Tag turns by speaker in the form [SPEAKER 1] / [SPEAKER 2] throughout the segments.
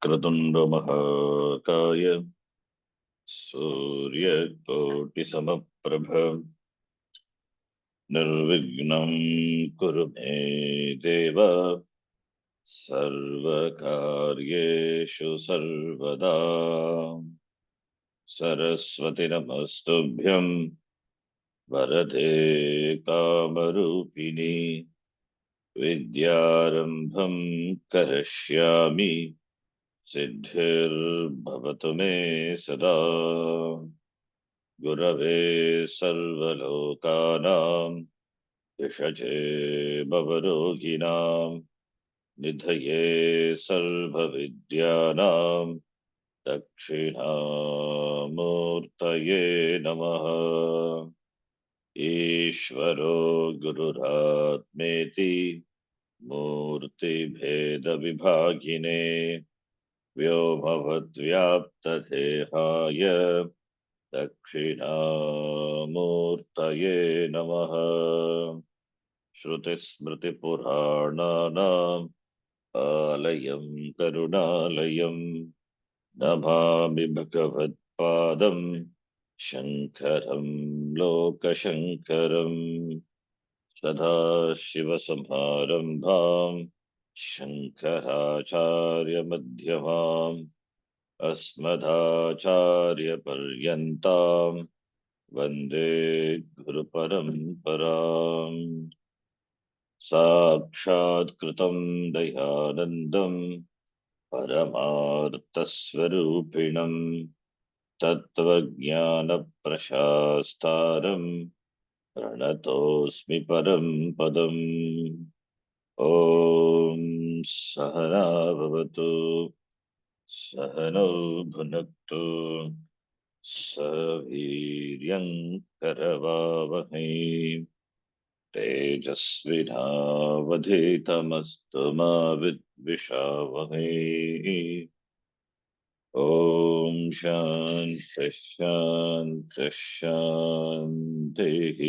[SPEAKER 1] वक्रतुण्ड महाकाय सूर्यकोटिसमप्रभ निर्विघ्नं कुरु मे देव सर्वकार्येषु सर्वदा सरस्वती नमस्तुभ्यं वरदे कामरूपिणी विद्यारम्भं करिष्यामि सिद्धिर्भवतु मे सदा गुरवे सर्वलोकानां विषजे भवरोगिणां निधये सर्वविद्यानां दक्षिणामूर्तये नमः। ईश्वरो गुरुरात्मेति मूर्तिभेदविभागिने व्योमवद्व्याप्तदेहाय दक्षिणामूर्तये नमः। श्रुतिस्मृतिपुराणानाम् आलयं करुणालयं नमामि भगवत्पादं शङ्करं लोकशङ्करम् सदाशिवसमारम्भां शङ्कराचार्यमध्यमाम् अस्मदाचार्यपर्यन्तां वन्दे गुरुपरम्पराम्। साक्षात्कृतं दयानन्दं परमार्थस्वरूपिणं तत्त्वज्ञानप्रशास्तारं प्रणतोऽस्मि परं पदम्। ॐ सहना भवतु सहनौ भुनक्तु सह वीर्यं करवावहै तेजस्विनावधीतमस्तु मा विद्विषावहै। ॐ शान्ति शान्ति शान्तिः।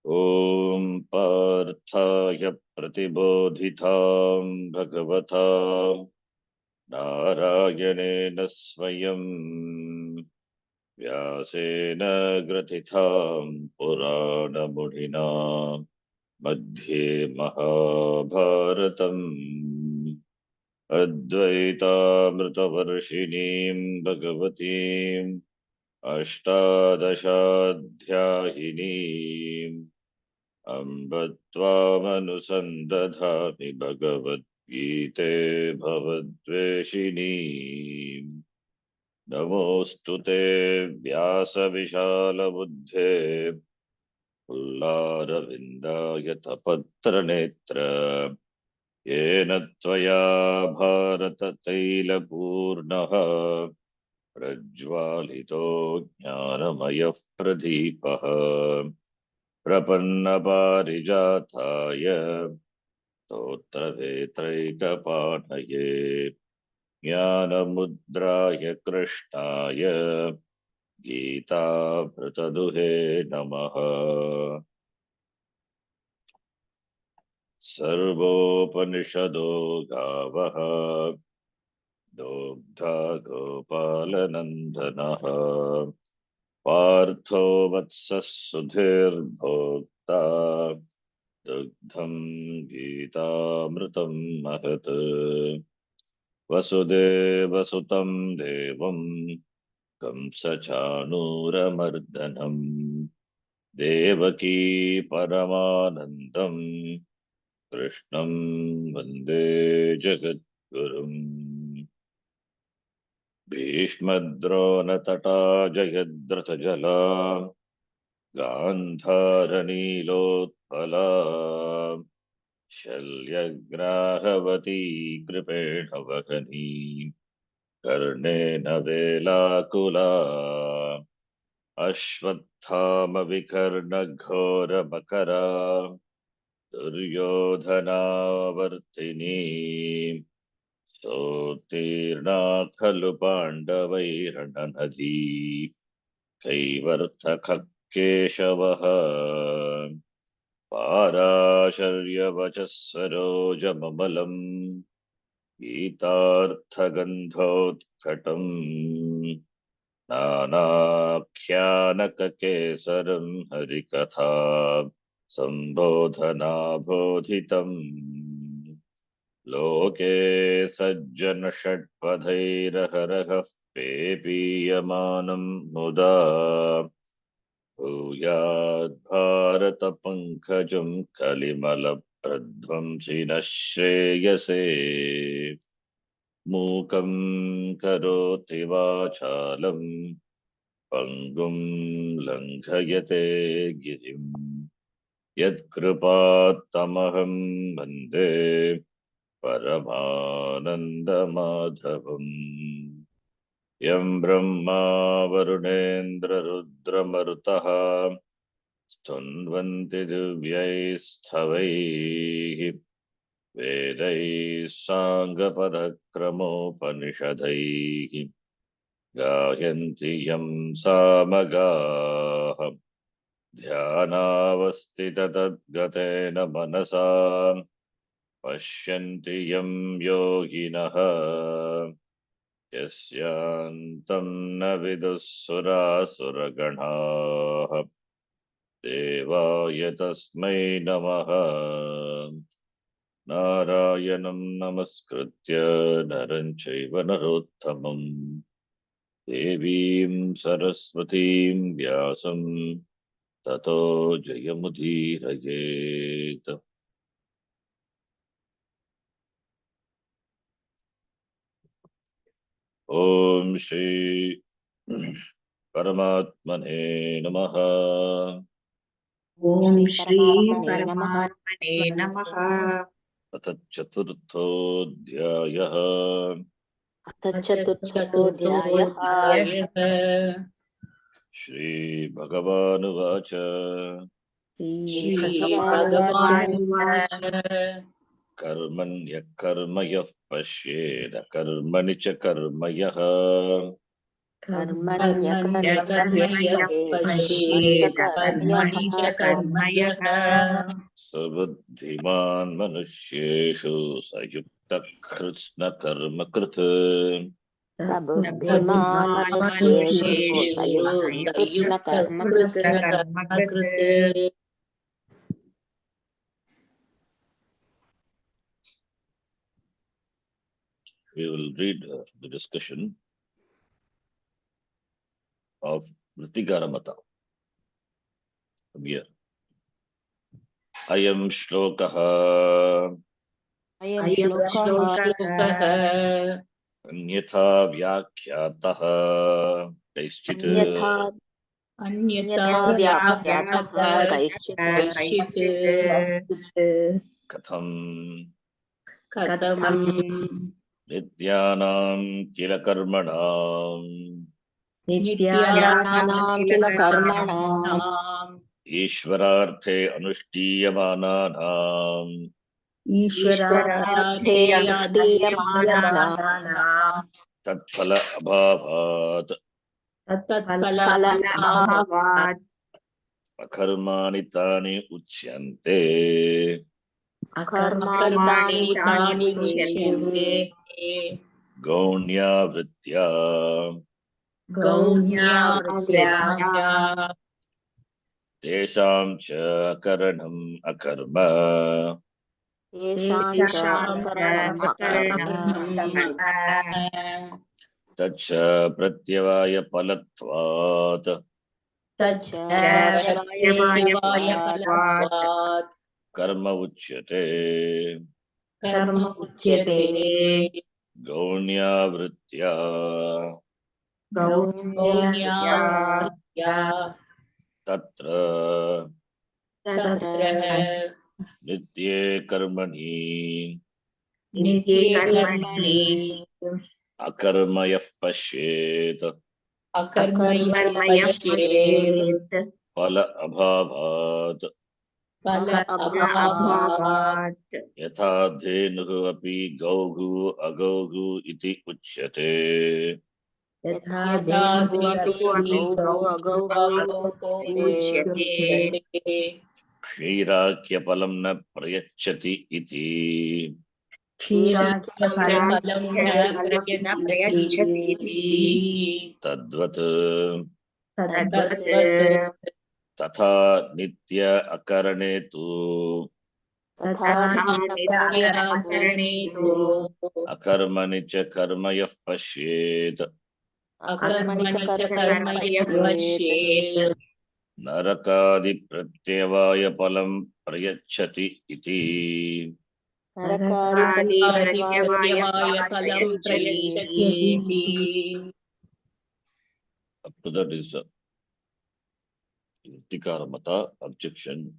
[SPEAKER 1] ॐ पार्थाय प्रतिबोधितां भगवता नारायणेन स्वयं व्यासेन ग्रथितां पुराणमुनिना मध्ये महाभारतम् अद्वैतामृतवर्षिणीं भगवतीम् अष्टादशाध्यायिनीम् अम्ब त्वामनुसन्दधामि भगवद्गीते भवद्वेषिणीम्। नमोऽस्तु ते व्यासविशालबुद्धे पुल्लारविन्दायतपत्रनेत्र येन त्वया भारततैलपूर्णः प्रज्वालितो ज्ञानमयः प्रदीपः प्रपन्नपारिजाताय स्तोत्रवेत्रैकपाठये ज्ञानमुद्राय कृष्णाय गीतामृतदुहे नमः। सर्वोपनिषदो गावः दोग्धा गोपालनन्दनः पार्थो वत्सः सुधीर्भोक्ता दुग्धं गीतामृतं महत्। वसुदेवसुतं देवं कंसचाणूरमर्दनम् देवकी परमानन्दम् कृष्णं वन्दे जगद्गुरुम्। भीष्मद्रोणतटा जयद्रथजला गान्धारनीलोत्पला शल्यग्राहवती कृपेण वहनी कर्णेन वेलाकुला अश्वत्थामविकर्णघोरमकरा दुर्योधनावर्तिनी सोत्तीर्णा खलु पाण्डवैरणनदी कैवर्तकः केशवः पाराशर्यवचः सरोजममलम् गीतार्थगन्धोत्कटम् नानाख्यानककेसरम् हरिकथा सम्बोधनाबोधितम् लोके सज्जन षट्पथैरहरहः पेपीयमानम् मुदा भूयाद्भारतपङ्कजम् कलिमलप्रध्वंसिनः श्रेयसे मूकं करोति वाचालम् पङ्गुं लङ्घयते गिरिम् यत्कृपात्तमहं वन्दे परमानन्दमाधवम् यं ब्रह्मा वरुणेन्द्ररुद्रमरुतः स्तुन्वन्ति दिव्यैस्तवैः वेदैः साङ्गपदक्रमोपनिषदैः गायन्ति यं सामगाः ध्यानावस्थिततद्गतेन मनसा पश्यन्ति यं योगिनः यस्यान्तं न विदुःसुरासुरगणाः देवाय तस्मै नमः नारायणं नमस्कृत्य नरं चैव नरोत्तमं देवीं सरस्वतीं व्यासं ततो जयमुदीरयेत्। ओम श्री परमात्मने नमः।
[SPEAKER 2] ओम श्री परमात्मने नमः।
[SPEAKER 1] अथ चतुर्थोऽध्यायः। श्री भगवानुवाच
[SPEAKER 2] श्रीभगवानुवाच
[SPEAKER 1] कर्मण्यः कर्म यः पश्येद कर्मणि च कर्म यः
[SPEAKER 2] कर्मण्यः पश्येद कर्मणि च कर्म यः
[SPEAKER 1] स बुद्धिमान् मनुष्येषु स युक्तः कृत्स्न कर्म कृत्
[SPEAKER 2] बुद्धिमान् मनुष्येषु संयुक्तकर्मकृत्।
[SPEAKER 1] We will read the discussion of Vritigaramata from here. Ayam shlokaha
[SPEAKER 2] अयं श्लोकः
[SPEAKER 1] अन्यथा व्याख्यातः कैश्चित्
[SPEAKER 3] अन्यथा
[SPEAKER 2] व्याख्यातः
[SPEAKER 3] कश्चित्
[SPEAKER 1] कथम्
[SPEAKER 3] कथम्
[SPEAKER 1] नित्यानां किल कर्मणाम्
[SPEAKER 3] नित्यानां किल कर्मणाम्
[SPEAKER 1] ईश्वरार्थे अनुष्ठीयमानानाम्
[SPEAKER 2] ईश्वरार्थे अनुष्ठीयमानानां
[SPEAKER 1] तत्फल अभावात्
[SPEAKER 2] तत्फलाभावात्
[SPEAKER 1] अकर्माणि तानि उच्यन्ते
[SPEAKER 2] कर्माणि तानि उच्यन्ते
[SPEAKER 1] गौण्या
[SPEAKER 2] गौण्या
[SPEAKER 1] तेषां च करणम् अकर्म तच्च प्रत्यवाय फलत्वात् कर्म उच्यते गौण्या वृत्त्या तत्र नित्ये कर्मणि अकर्म यः पश्येत् फल अभावात् यथा धेनुः अपि गौः अगौः इति उच्यते क्षीराख्यफलं न प्रयच्छति इति
[SPEAKER 3] क्षीराख्यफलं न
[SPEAKER 2] फलं न
[SPEAKER 3] प्रयच्छति
[SPEAKER 2] प्रयच्छतीति
[SPEAKER 1] तद्वत्
[SPEAKER 2] तद्वत्
[SPEAKER 3] तद्वत्
[SPEAKER 1] तथा नित्य अकरणे तु
[SPEAKER 3] तथा
[SPEAKER 2] नित्याकरणे तु
[SPEAKER 1] अकर्मणि च कर्म यः पश्येत्
[SPEAKER 3] अकर्मणि च कर्म
[SPEAKER 2] यः
[SPEAKER 3] पश्येत्
[SPEAKER 1] नरकादिप्रत्यवाय फलं प्रयच्छति इति
[SPEAKER 2] काले प्रत्यवाय
[SPEAKER 3] प्रत्यवाय
[SPEAKER 2] फलं
[SPEAKER 3] फलं
[SPEAKER 2] प्रयच्छति
[SPEAKER 3] प्रयच्छति
[SPEAKER 1] up to that is Tikarmata objection.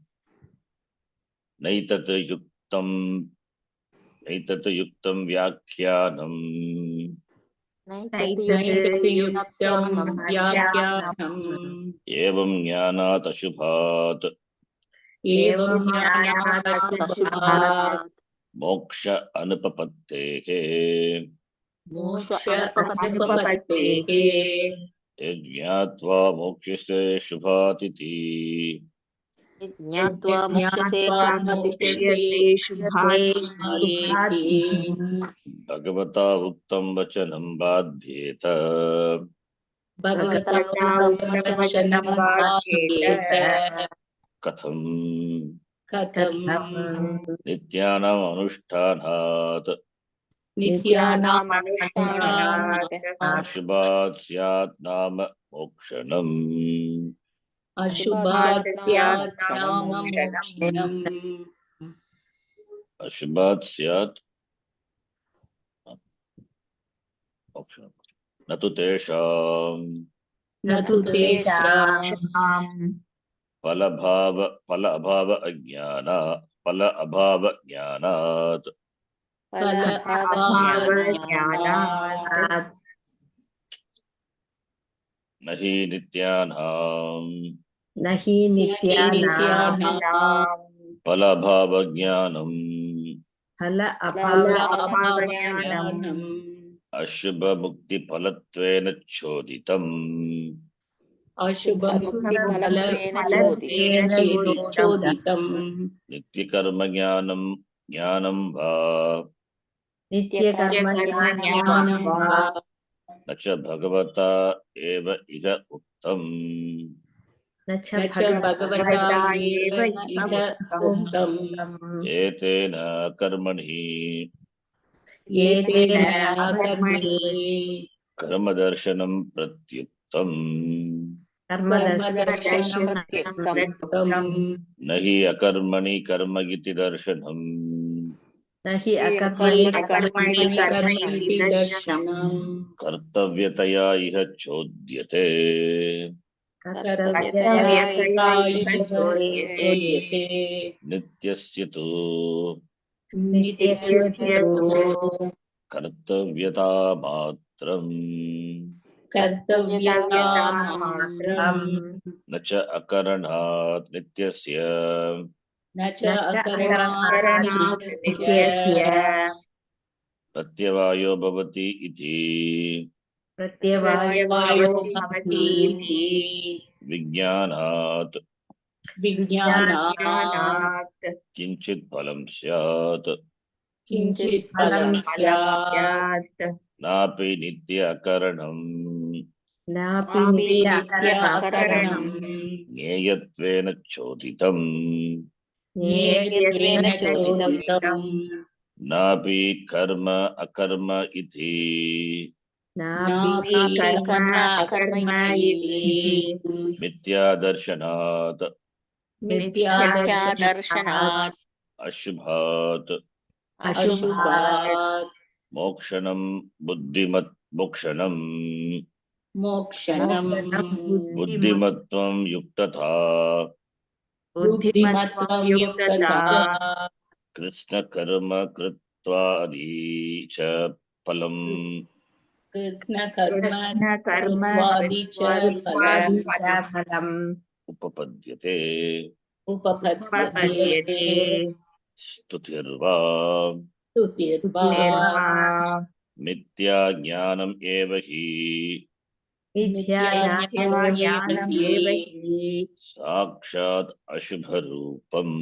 [SPEAKER 1] Naitat yuktam vyakhyanam
[SPEAKER 3] नैतत् युक्तं
[SPEAKER 2] व्याख्यानम्
[SPEAKER 3] व्याख्यानम्
[SPEAKER 1] evam jnanat ashubhat
[SPEAKER 3] एवं ज्ञानादशुभात्
[SPEAKER 1] moksha anupapattehe
[SPEAKER 3] मोक्ष
[SPEAKER 2] अनुपपत्तेः
[SPEAKER 3] अनुपपत्तेः
[SPEAKER 1] यज्ञात्वा मोक्ष्यसे शुभातिथि
[SPEAKER 3] ज्ञात्वा मोक्षसे
[SPEAKER 2] मोक्ष्यसे शुभातिथि
[SPEAKER 1] भगवता उक्तं वचनं बाध्येत
[SPEAKER 3] भगवता
[SPEAKER 2] भगवता उक्तं वचनं बाध्येत
[SPEAKER 1] कथं
[SPEAKER 3] कथं
[SPEAKER 1] नित्यानाम् अनुष्ठानात्
[SPEAKER 2] नित्यानाम् अनुष्ठानात्
[SPEAKER 1] अशुभात् स्यात् नाम मोक्षणम्
[SPEAKER 3] अशुभात्
[SPEAKER 2] स्यात्
[SPEAKER 3] स्यात्
[SPEAKER 2] नाम
[SPEAKER 3] नाम
[SPEAKER 2] मोक्षणम्
[SPEAKER 3] मोक्षणम्
[SPEAKER 1] अशुभात् स्यात् मोक्षणम् न तु तेषाम्
[SPEAKER 3] न तु तेषां
[SPEAKER 1] फल अभाव ज्ञानात्
[SPEAKER 2] अभावज्ञानात्
[SPEAKER 1] न हि नित्यानाम्
[SPEAKER 2] नित्यानाम्
[SPEAKER 1] फल अभाव ज्ञानम्
[SPEAKER 2] अभावज्ञानम्
[SPEAKER 1] अशुभ मुक्ति फलत्वेन चोदितम्
[SPEAKER 2] फलत्वेन
[SPEAKER 3] चोदितम्
[SPEAKER 1] नित्यकर्म ज्ञानं वा
[SPEAKER 2] नित्यकर्मज्ञानं वा
[SPEAKER 1] न च भगवता एव इह उक्तम्
[SPEAKER 3] न च भगवता एव इह उक्तम्
[SPEAKER 1] एतेन कर्मणि
[SPEAKER 3] एतेन
[SPEAKER 2] कर्मणि
[SPEAKER 1] कर्मदर्शनं प्रत्युक्तम्
[SPEAKER 3] कर्मदर्शनं प्रत्युक्तम्
[SPEAKER 1] न हि अकर्मणि कर्म इति दर्शनम्
[SPEAKER 2] न हि अकर्मणि कर्म इति दर्शनम्
[SPEAKER 1] कर्तव्यतया इह चोद्यते
[SPEAKER 2] कर्तव्यतया इह चोद्यते
[SPEAKER 1] नित्यस्य तु
[SPEAKER 2] नित्यस्य तु
[SPEAKER 1] कर्तव्यता मात्रम्
[SPEAKER 2] कर्तव्यतामात्रम्
[SPEAKER 1] न च अकरणात् नित्यस्य
[SPEAKER 3] न च अकरणात्
[SPEAKER 2] नित्यस्य
[SPEAKER 1] प्रत्यवायो भवति इति
[SPEAKER 2] प्रत्यवायो भवति इति
[SPEAKER 1] विज्ञानात्
[SPEAKER 3] विज्ञानात्
[SPEAKER 1] किञ्चित् फलं स्यात्
[SPEAKER 3] किञ्चित्
[SPEAKER 2] फलं
[SPEAKER 3] फलं
[SPEAKER 2] स्यात्
[SPEAKER 1] नापि नित्य अकरणम्
[SPEAKER 2] नित्याकरणम्
[SPEAKER 1] ज्ञेयत्वेन चोदितम्
[SPEAKER 3] ज्ञेयत्वेन चोदितम्
[SPEAKER 1] नापि कर्म अकर्म इति
[SPEAKER 3] नापि
[SPEAKER 2] कर्म अकर्म इति
[SPEAKER 1] मिथ्यादर्शनात्
[SPEAKER 3] मिथ्यादर्शनात्
[SPEAKER 1] अशुभात्
[SPEAKER 3] अशुभात्
[SPEAKER 1] मोक्षणं
[SPEAKER 3] मोक्षणम्
[SPEAKER 1] बुद्धिमत्वं युक्तता
[SPEAKER 3] बुद्धिमत्वं युक्तता
[SPEAKER 1] कृष्णकर्म कृत्वादि च फलम्
[SPEAKER 3] कृष्णकर्म
[SPEAKER 2] कृष्णकर्म
[SPEAKER 3] कृत्वादि च
[SPEAKER 2] फलम्
[SPEAKER 1] उपपद्यते
[SPEAKER 3] उपपद्यते
[SPEAKER 1] स्तुतिर्वा
[SPEAKER 3] स्तुतिर्वा
[SPEAKER 1] मिथ्या ज्ञानम् एव हि
[SPEAKER 2] मिथ्याज्ञानम् एव हि
[SPEAKER 1] साक्षात् अशुभरूपम्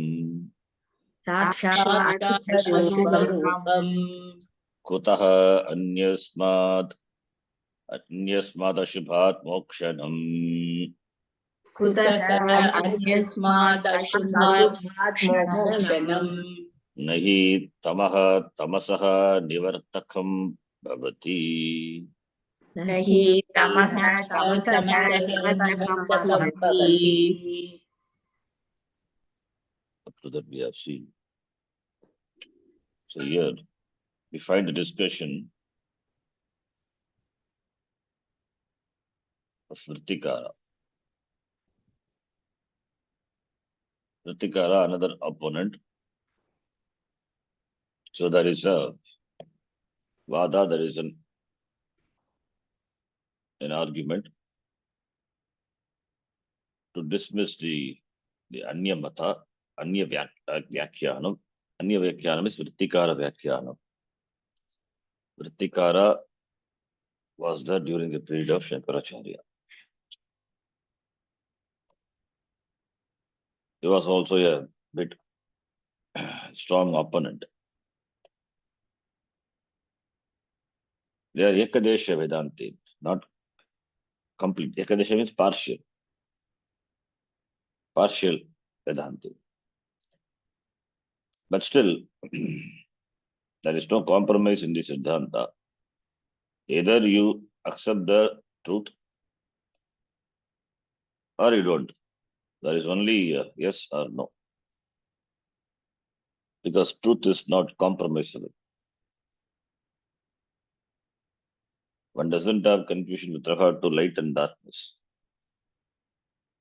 [SPEAKER 2] साक्षात् स्वरूपम्
[SPEAKER 3] स्वरूपम्
[SPEAKER 1] कुतः अन्यस्मादशुभात् मोक्षणम्
[SPEAKER 2] कुतः
[SPEAKER 3] अन्यस्मादशुभात् मोक्षणम्
[SPEAKER 1] न हि तमसः निवर्तकं भवति
[SPEAKER 2] न हि तमः तमसः
[SPEAKER 3] समतः
[SPEAKER 2] निवर्तकं
[SPEAKER 3] निवर्तकं
[SPEAKER 2] भवति
[SPEAKER 3] भवति.
[SPEAKER 1] up to that we have seen. So here we find the discussion of Vritikara. Vritikara, another opponent. So there is a Vada, there is an argument to dismiss the Anya Mata, Anya Vyakhyanam. Anya Vyakhyanam is Vritikara Vyakhyanam. Vritikara was there during the period of Shankaracharya. He was also a bit strong opponent. They are Ekadesha Vedanti, not complete. Ekadesha means partial Vedanti. But still, there is no compromise in the Siddhanta. Either you accept the truth or you don't. There is only yes or no. Because truth is not compromisable. One doesn't have confusion with regard to light and darkness.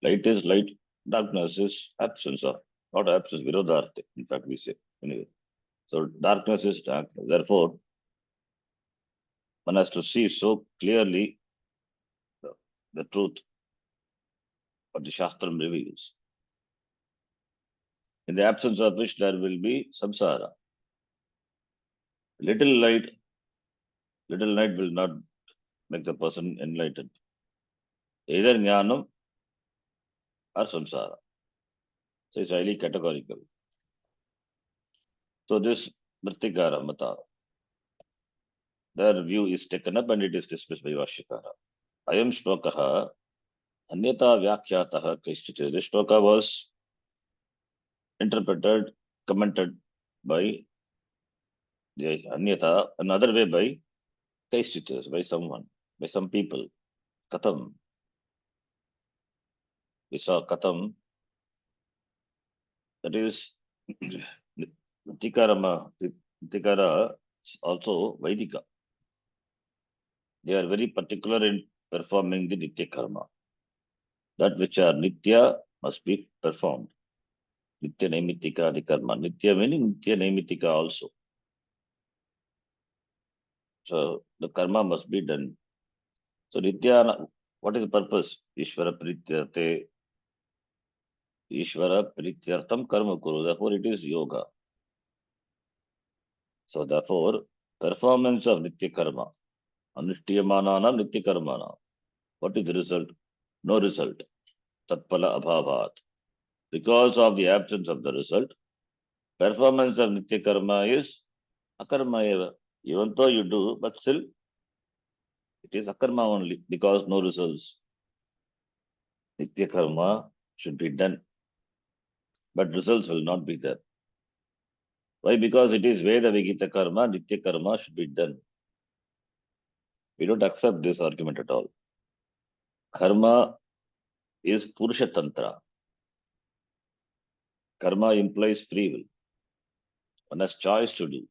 [SPEAKER 1] Light is light, darkness is absence of, not absence, virodharthi, in fact we say. Anyway. So darkness is darkness. Therefore, one has to see so clearly the truth what the Shastram reveals. In the absence of which there will be samsara. Little light will not make the person enlightened. Either jnanam or samsara. So it's highly categorical. So this Vritikara Mata, their view is taken up and it is dismissed by Vashyakara. Ayam shlokaha anyata vyakhyataha kaishchite. This shloka was interpreted, commented by the anyata, another way by kaishchitas, by someone, by some people. Katham. We saw Katham. That is Vritikara is also Vaidika. They are very particular in performing the Nitya Karma. That which are Nitya must be performed. Nitya Naimitika the Karma. Nitya meaning Nitya Naimitika also. So the karma must be done. So Nitya, what is the purpose? Ishvara Prityarte. Ishvara Prityartam Karma Kuru. Therefore it is yoga. So therefore, performance of Nitya Karma. Anushtiyamanana Nitya Karmana. What is the result? No result. Tatpala Abhavat. Because of the absence of the result, performance of Nitya Karma is Akarma eva. Even though you do, but still it is Akarma only because no results. Nitya Karma should be done, but results will not be there. Why? Because it is Veda Vigita Karma, Nitya Karma should be done. We don't accept this argument at all. Karma is Purusha Tantra. Karma implies free will. One has choice to do.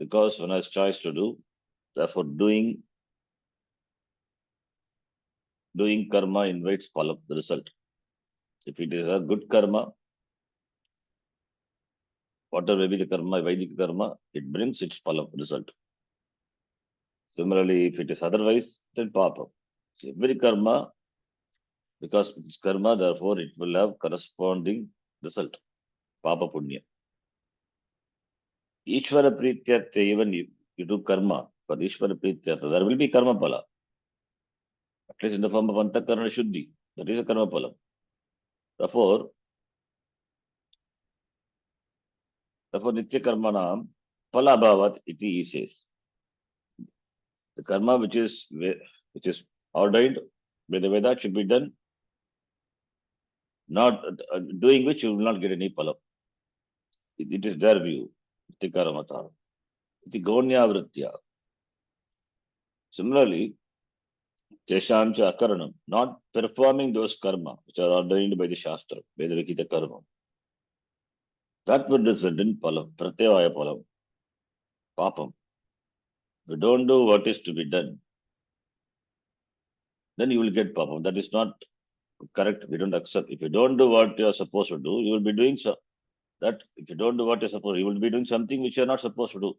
[SPEAKER 1] Because one has choice to do, therefore doing karma invites phala, the result. If it is a good karma, whatever may be the karma, Vedic karma, it brings its phala, result. Similarly, if it is otherwise, then papa. So every karma, because it's karma, therefore it will have corresponding result. Papa punya. Ishvara prityartha, even if you do karma for Ishvara prityartha, there will be karma phala. At least in the form of antakarana shuddhi. That is a karma phala. Therefore, Therefore, nitya karmanam phalabhavat iti he says. The karma which is ordained by the Veda should be done, not doing which you will not get any phala. It is their view. Nitya karmata. Iti gonya vritya. Similarly, tesham cha akaranam, not performing those karma which are ordained by the Shastra, by the Gita karma. That would result in phalam, pratyavaya phalam, papam. If you don't do what is to be done, then you will get papam. That is not correct. We don't accept. If you don't do what you are supposed to do, you will be doing so. That if you don't do what you're supposed, you will be doing something which you are not supposed to do.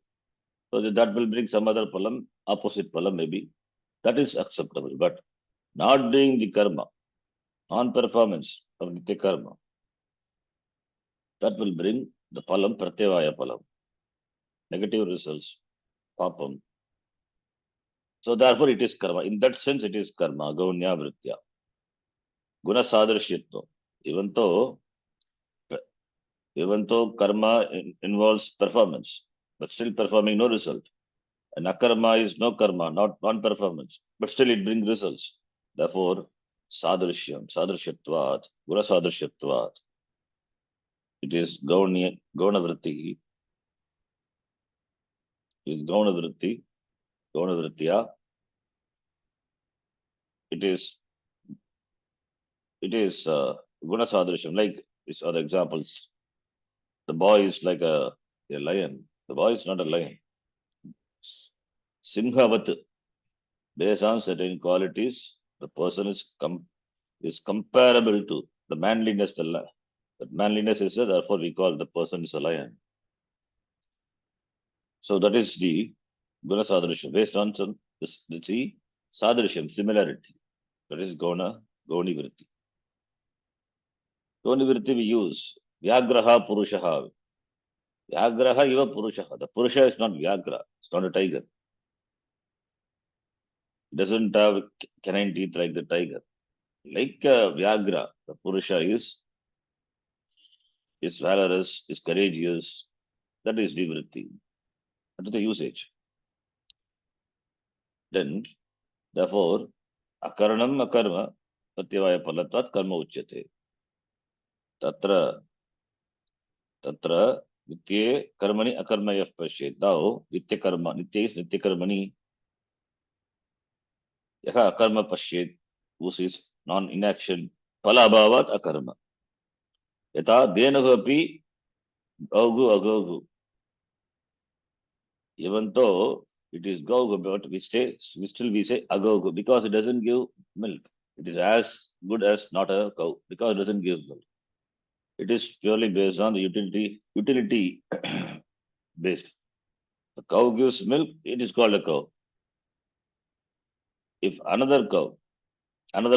[SPEAKER 1] So that will bring some other phalam, opposite phalam maybe. That is acceptable. But not doing the karma, non-performance of nitya karma, that will bring the phalam, pratyavaya phalam, negative results, papam. So therefore it is karma. In that sense, it is karma, gaunya vritya. Guna sadrishyatva. Even though karma involves performance, but still performing no result. And akarma is no karma, not non-performance, but still it brings results. Therefore, sadrishyatvat, guna sadrishyatvat. It is gauna vritti. It is gauna vritya. It is guna sadrishyam. Like these are the examples. The boy is like a lion. The boy is not a lion. Simhavat. Based on certain qualities, the person is comparable to the manliness. That manliness is therefore we call the person is a lion. So that is the guna sadrishyam. Based on the sadrishyam, similarity. That is gauni vritti. Gauni vritti we use vyagraha purushaha. Vyagraha iva purushaha. The purusha is not vyagra. It's not a tiger. It doesn't have canine teeth like the tiger. Like vyagra, the purusha is valorous, is courageous. That is the vritti. That is the usage. Then, therefore, akaranam akarma pratyavaya palatvat karma uchyate. Tatra nitye karmani akarmayah pashyet. Now, nitya karma, nitya is nitya karmani. Yaha akarma pashyet, whose is non-inaction. Palabhavat akarma. Yata denahu api agogu. Even though it is gogu, but we say agogu because it doesn't give milk. It is as good as not a cow because it doesn't give milk. It is purely based on the utility based. The cow gives milk, it is called a cow. If another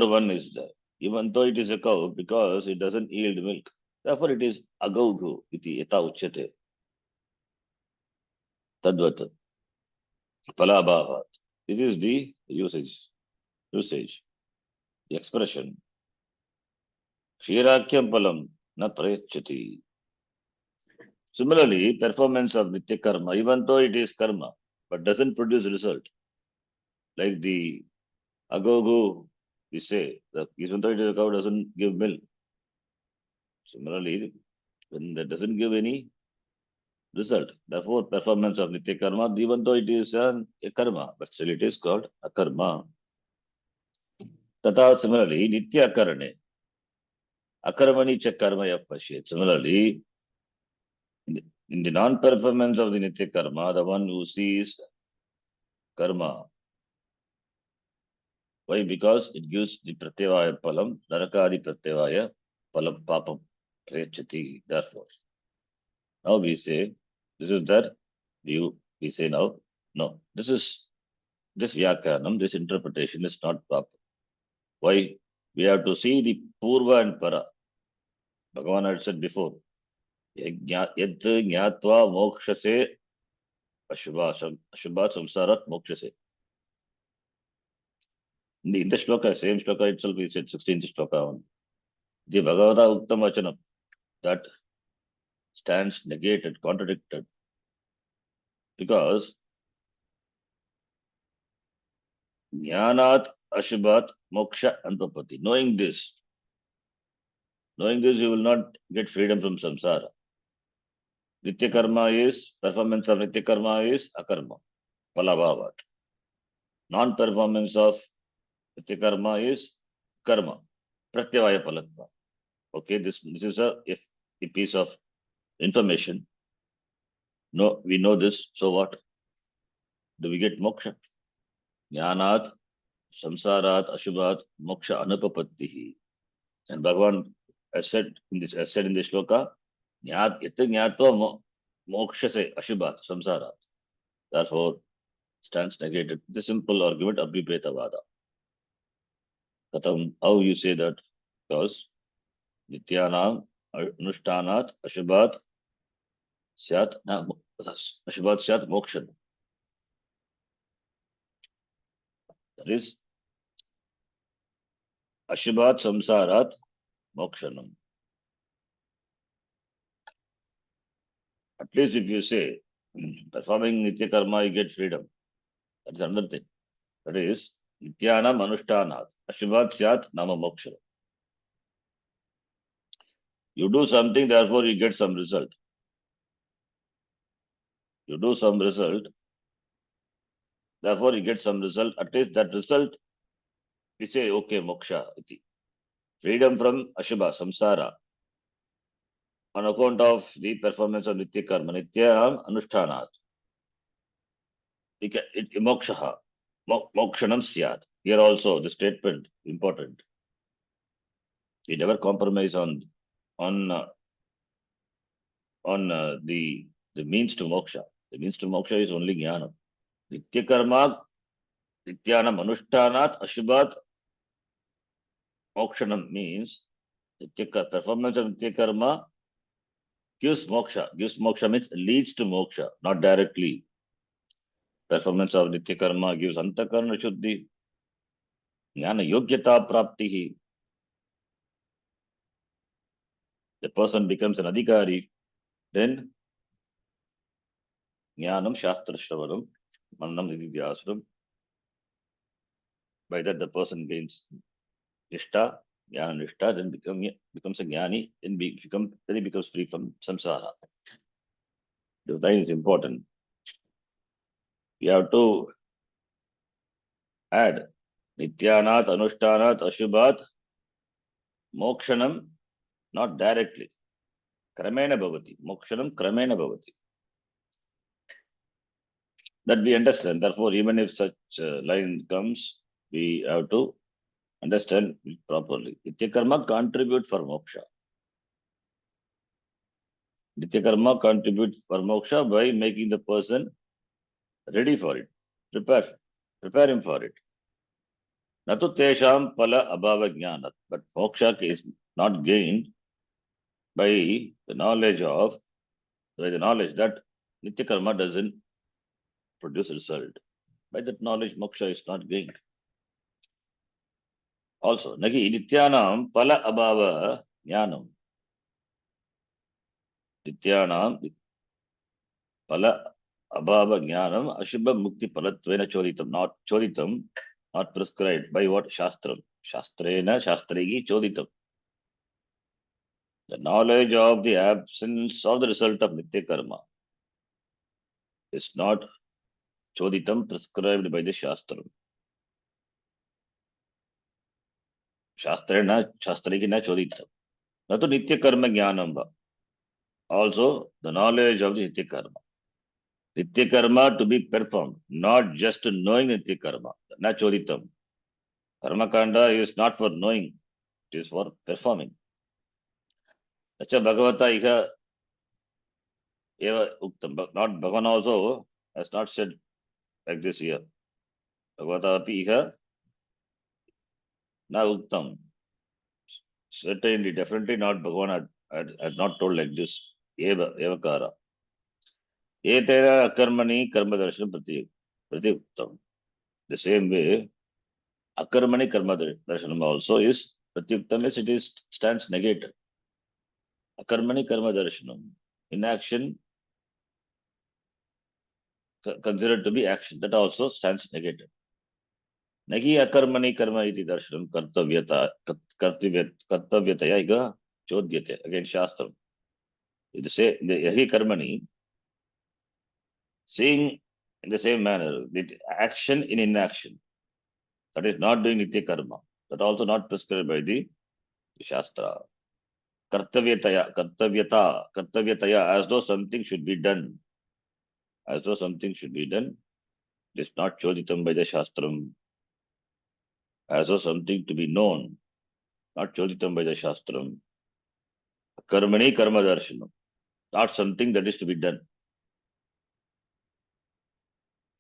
[SPEAKER 1] one is there, even though it is a cow, because it doesn't yield milk, therefore it is agogu iti yata uchyate. Tadvat. Palabhavat. This is the usage, the expression. Kshirakyam palam na prayachati. Similarly, performance of nitya karma, even though it is karma, but doesn't produce result. Like the agogo, we say, that even though it is a cow, doesn't give milk. Similarly, when that doesn't give any result, therefore performance of nitya karma, even though it is a karma, but still it is called a karma. Tata similarly, nitya karane, akarmani cha karma yapashyet. Similarly, in the non-performance of the nitya karma, the one who sees karma. Why? Because it gives the pratyavaya palam, narakadi pratyavaya palam papam prayachati. Therefore, now we say, this is their view. We say now, no, this vyakyanam, this interpretation is not proper. Why? We have to see the purva and para. Bhagavan had said before, yad jnatva mokshase ashubha samsarat mokshase. In the shloka, same shloka itself, we said 16th shloka on. The Bhagavata Uttam Vachanam, that stands negated, contradicted. Because Jnanat Ashubhat Moksha Anupapati. Knowing this, you will not get freedom from samsara. Nitya karma is, performance of Nitya karma is akarma, palabhavat. Non-performance of Nitya karma is karma, pratyavaya palatva. Okay, this is a piece of information. No, we know this, so what? Do we get moksha? Jnanat, samsarat, ashubhat, moksha anupapattihi. And Bhagavan has said in this shloka, jnatva moksha se ashubhat, samsarat. Therefore, stands negated. It's a simple argument, abhibhetavada. Katham, how you say that? Because nityanam anushtanat ashubhat syat moksha. That is ashubhat samsarat mokshanam. At least if you say performing nitya karma, you get freedom. That is another thing. That is nityanam anushtanat ashubhat syat nama moksha. You do something, therefore you get some result. You do some result, therefore you get some result. At least that result, we say, okay, moksha. Freedom from ashubha, samsara, on account of the performance of nitya karma, nityam anushtanat. Mokshaha, mokshanam syat. Here also the statement important. We never compromise on the means to moksha. The means to moksha is only jnana. Nitya karma, nityanam anushtanat, ashubhat, mokshanam means performance of nitya karma gives moksha. Gives moksha means leads to moksha, not directly. Performance of nitya karma gives antakarna shuddhi, jnana yogyata praptihi. The person becomes an adhikari, then jnanam shastra shravanam, manam nididhyasram. By that the person gains nishta, jnana nishta, then becomes a jnani, then he becomes free from samsara. This line is important. We have to add nityanat, anushtanat, ashubhat, mokshanam, not directly. Kramena bhavati. Mokshanam kramena bhavati. That we understand. Therefore, even if such line comes, we have to understand it properly. Nitya karma contribute for moksha. Nitya karma contributes for moksha by making the person ready for it. Prepare him for it. Natu tesham pala abhava jnanat. But moksha is not gained by the knowledge that nitya karma doesn't produce result. By that knowledge, moksha is not gained. Also, nagi nityanam pala abhava jnanam. Nityanam pala abhava jnanam ashubha mukti palatvena choditam. Not prescribed by what? Shastram. Shastrena shastregi choditam. The knowledge of the absence of the result of nitya karma is not choditam, prescribed by the shastram. Shastregi na choditam. Natu nitya karma jnanam. Also, the knowledge of the nitya karma. Nitya karma to be performed, not just knowing nitya karma. Na choditam. Karma kanda is not for knowing, it is for performing. Acha Bhagavata iha eva uktam. Not Bhagavan also has not said like this here. Bhagavata api iha na uktam. Certainly, definitely not Bhagavan had not told like this. Eva kara. Etera akarmani karma darshanam prati uktam. The same way, akarmani karma darshanam also is pratyuktam, it stands negated. Akarmani karma darshanam. inaction considered to be action. That also stands negated. Nagi akarmani karma iti darshanam kartavyataya iga chodyate. Again, Shastram. It say the yahi karmani, seeing in the same manner, the action in inaction. That is not doing nitya karma. That also not prescribed by the Shastra. Kartavyataya, as though something should be done. As though something should be done. It is not choditam by the Shastram. As though something to be known. Not choditam by the Shastram. Karmani karma darshanam. Not something that is to be done.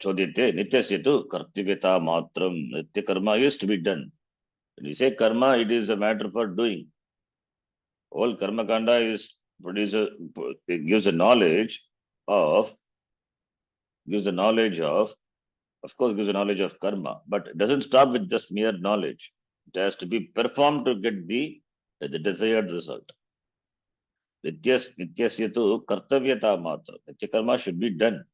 [SPEAKER 1] Chodyate nityasya tu kartavyata matram. Nitya karma is to be done. When you say karma, it is a matter for doing. All karma kanda is it gives a knowledge of course, gives a knowledge of karma, but it doesn't stop with just mere knowledge. It has to be performed to get the desired result. Nityasya tu kartavyata matra. Nitya karma should be done,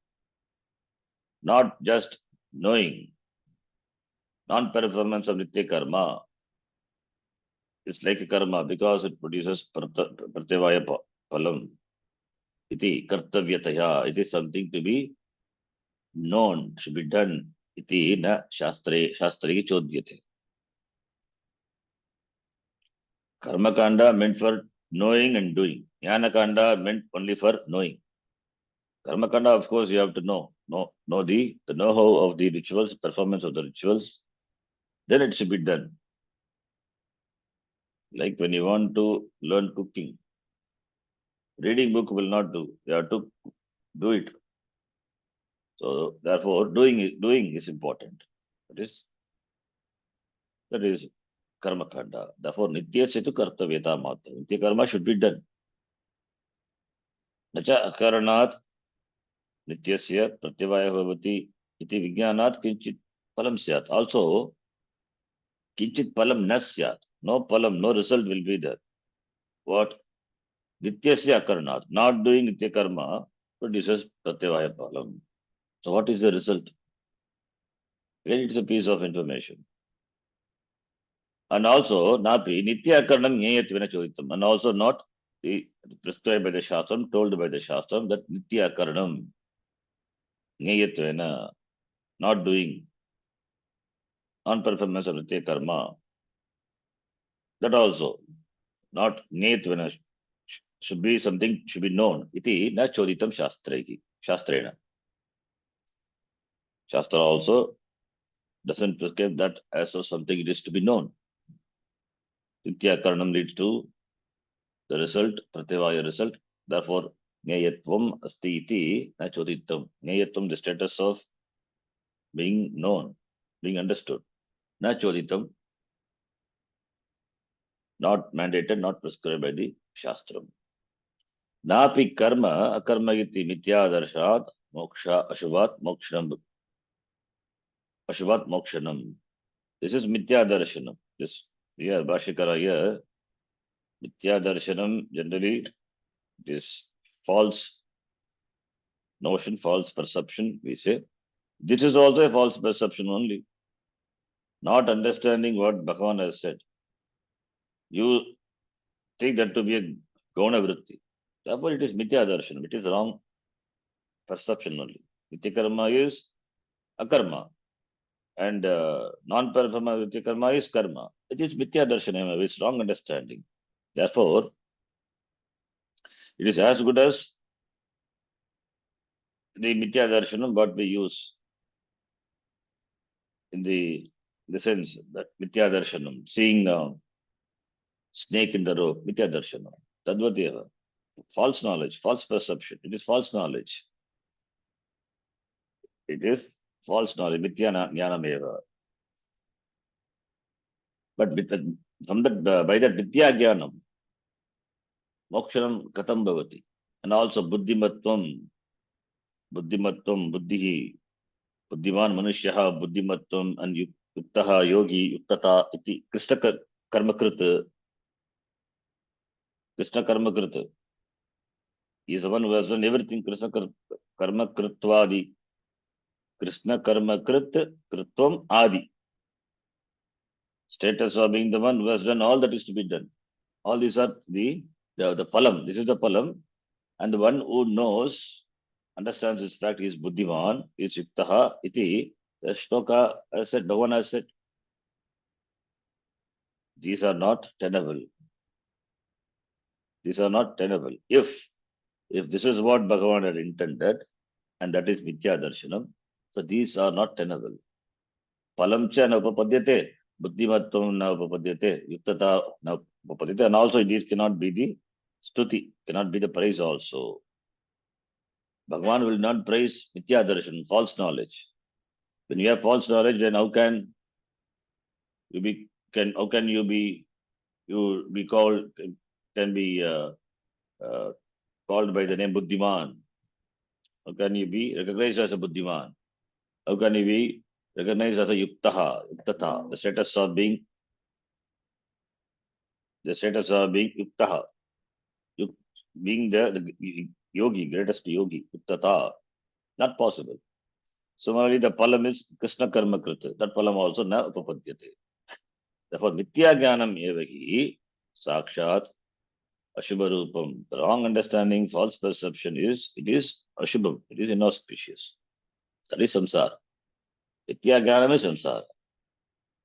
[SPEAKER 1] not just knowing. Non-performance of nitya karma is like a karma because it produces pratyavaya phalam. Iti kartavyataya. It is something to be known, should be done. Iti na shastre chodyate. Karma kanda meant for knowing and doing. Jnana kanda meant only for knowing. Karma kanda, of course, you have to know the know-how of the rituals, performance of the rituals. Then it should be done. Like when you want to learn cooking, reading book will not do. You have to do it. So therefore, doing is important. That is karma kanda. Therefore, nitya setu kartavyata matra. Nitya karma should be done. Nacha akaranat nityasya pratyavaya bhavati iti vijnanat kinchit palam syat. Also, kinchit palam na syat. No palam, no result will be there. What? Nityasya akaranat. Not doing nitya karma produces pratyavaya palam. So what is the result? Again, it's a piece of information. And also, napi nitya karanam nyayatvena choditam. And also not prescribed by the Shastram, told by the Shastram that nitya karanam nyayatvena, not doing, non-performance of nitya karma. That also, not nyayatvena, should be something, should be known. Iti na choditam shastrena. Shastra also doesn't prescribe that as of something it is to be known. Nitya karanam leads to the result, pratyavaya result. Therefore, nyayatvam asti iti na choditam. Nyayatvam, the status of being known, being understood. Na choditam, not mandated, not prescribed by the Shastram. Napi karma, akarma iti mitya darshat, moksha, ashubhat, mokshanam. This is mitya darshanam. This here, Bhashikara here, mitya darshanam, generally, it is false notion, false perception, we say. This is also a false perception only. Not understanding what Bhagavan has said. You take that to be a Gauna Vritti. Therefore, it is Mithya Darshanam. It is wrong perception only. Nitya karma is akarma. And non-performance Nitya karma is karma. It is Mithya Darshanam. It's wrong understanding. Therefore, it is as good as the Mithya Darshanam what we use in the sense that Mithya Darshanam, seeing snake in the rope, Mithya Darshanam. Tadvateva. False knowledge, false perception. It is false knowledge. It is false knowledge. Mithya jnanameva. But from that, by that Mithya jnanam, mokshanam katam bhavati. And also buddhimatvam, buddhihi, buddhiman manushyaha, buddhimatvam, and yuktaha, yogi, yuktata, iti, Krishna karmakrit. He is the one who has done everything. Krishna karma kritvadi. Krishna karma kritvam adi. Status of being the one who has done all that is to be done. All these are the phalam. This is the phalam. And the one who knows, understands this fact, is buddhiman, is yuktaha, iti. The shloka has said, no one has said, these are not tenable. These are not tenable. If this is what Bhagavan had intended, and that is Mithya Darshanam, so these are not tenable. Phalam cha na upapadyate, buddhimatvam na upapadyate, yuktata na upapadyate, and also these cannot be the stuti, cannot be the praise also. Bhagavan will not praise Mithya Darshan, false knowledge. When you have false knowledge, then how can you be called, can be called by the name Buddhiman? How can you be recognized as a Buddhiman? How can you be recognized as a Yuktata, the status of being Yuktaha, being the yogi, greatest yogi, Yuktata? Not possible. Similarly, the palam is Krishna karma krita. That palam also na upapadyate. Therefore, Mithya Jnanam evahi sakshat Ashubha Rupam. The wrong understanding, false perception is Ashubham. It is inauspicious. That is samsara. Mithya Jnanam is samsara.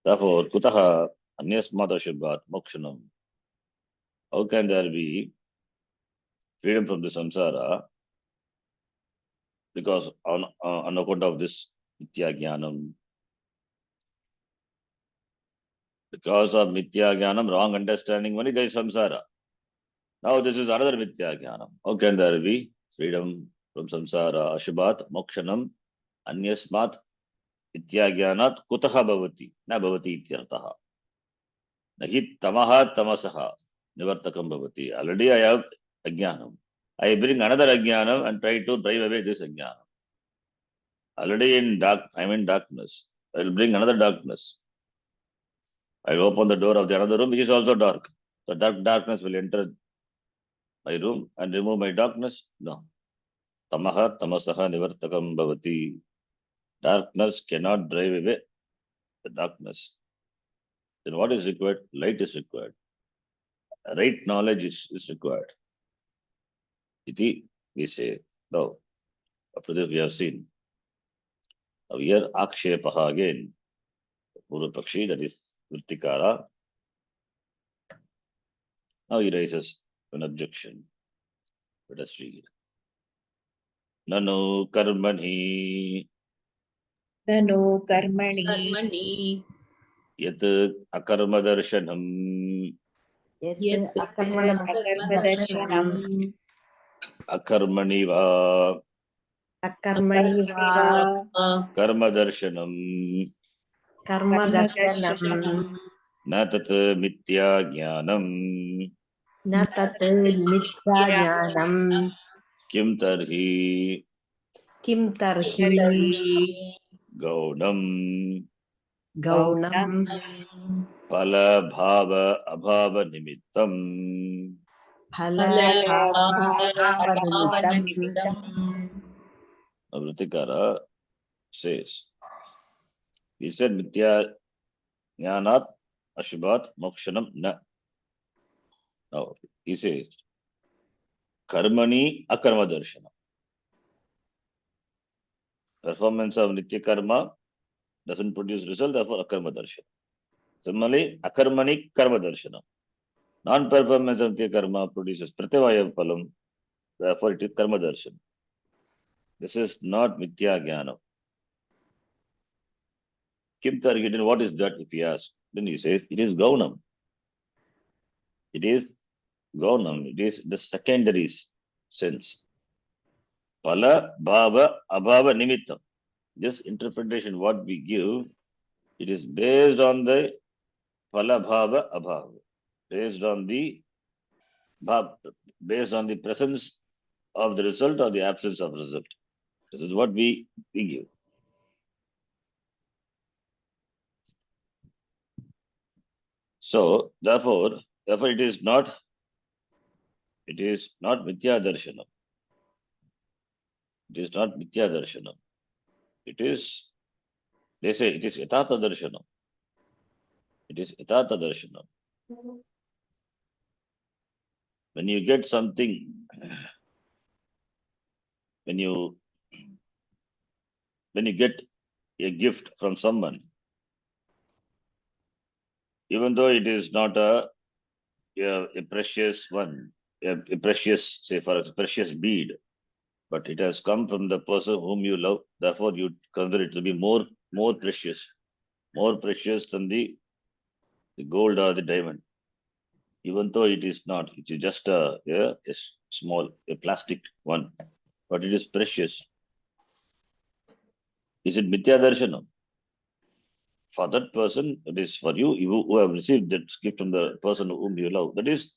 [SPEAKER 1] Therefore, kutaha anyasmat Ashubhat mokshanam. How can there be freedom from the samsara? Because on account of this Mithya Jnanam. Because of Mithya Jnanam, wrong understanding, only there is samsara. Now this is another Mithya Jnanam. How can there be freedom from samsara? Ashubhat mokshanam anyasmat Mithya Jnanat kutaha bhavati, na bhavati ityartaha. Nahi tamaha tamasaha nivartakam bhavati. Already I have ajnanam. I bring another ajnanam and try to drive away this ajnanam. Already I am in darkness. I will bring another darkness. I will open the door of the another room which is also dark. So darkness will enter my room and remove my darkness? No. Tamaha tamasaha nivartakam bhavati. Darkness cannot drive away the darkness. Then what is required? Light is required. Right knowledge is required. Iti we say. Now, after this we have seen. Now here Akshepaha again. Purva Pakshi, that is Vrittikara. Now he raises an objection. Let us read. Nanu karmani
[SPEAKER 2] Nanu karmani
[SPEAKER 3] कर्मणि
[SPEAKER 1] yat akarma darshanam
[SPEAKER 3] यत्
[SPEAKER 2] akarma darshanam
[SPEAKER 1] akarmani va
[SPEAKER 2] akarmani va
[SPEAKER 1] karma darshanam
[SPEAKER 2] karma darshanam
[SPEAKER 1] na tat mithya jnanam
[SPEAKER 2] na tat mithya jnanam
[SPEAKER 1] kim tarhi
[SPEAKER 2] kim tarhi
[SPEAKER 1] gaunam
[SPEAKER 2] gaunam
[SPEAKER 1] phala bhava abhava nimittam.
[SPEAKER 2] phala bhava nimittam.
[SPEAKER 1] Vrittikara says, he said Mithya Jnanat Ashubhat Mokshanam Na. Now he says Karmani Akarma Darshana. Performance of Nitya Karma doesn't produce result, therefore Akarma Darshana. Similarly, Akarmani Karma Darshana. Non-performance of Nitya Karma produces Pratyavaya Phalam, therefore it is Karma Darshana. This is not Mithya Jnana. Kim Targetin, what is that if he asks? Then he says it is Gaunam. It is Gaunam. It is the secondary sense. Phala, bhava, abhava, nimittam. This interpretation, what we give, it is based on the phala, bhava, abhava. Based on the presence of the result or the absence of result. This is what we give. So, therefore, it is not Mithya Darshanam. It is not Mithya Darshanam. It is, they say it is Yathatha Darshanam. It is Yathatha Darshanam. When you get something, when you get a gift from someone, even though it is not a precious one, a precious, say for a precious bead, but it has come from the person whom you love, therefore you consider it to be more precious than the gold or the diamond. Even though it is not, it is just a small, a plastic one, but it is precious. Is it Mithya Darshanam? For that person, it is for you who have received that gift from the person whom you love. That is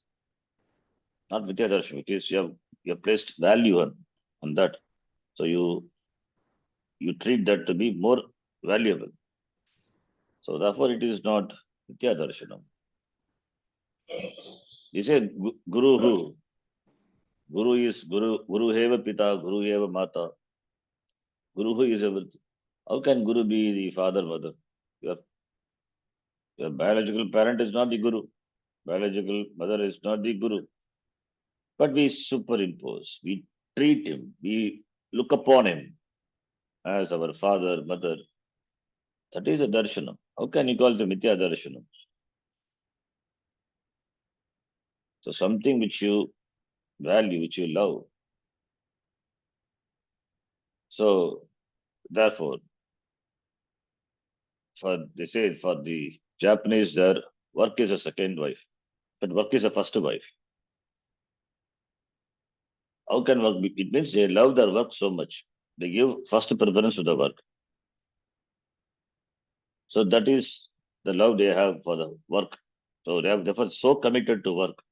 [SPEAKER 1] not Mithya Darshanam. It is you have placed value on that. So you treat that to be more valuable. So therefore, it is not Mithya Darshanam. He said, Guru who? Guru is Guru Heva Pita, Guru Heva Mata. Guru who is everything. How can Guru be the father, mother? Your biological parent is not the Guru. Biological mother is not the Guru. But we superimpose, we treat him, we look upon him as our father, mother. That is a darshanam. How can you call it a Mithya Darshanam? So something which you value, which you love. So therefore, they say for the Japanese, their work is a second wife, but work is a first wife. How can work be? It means they love their work so much. They give first preference to the work. So that is the love they have for the work. So they have therefore so committed to work.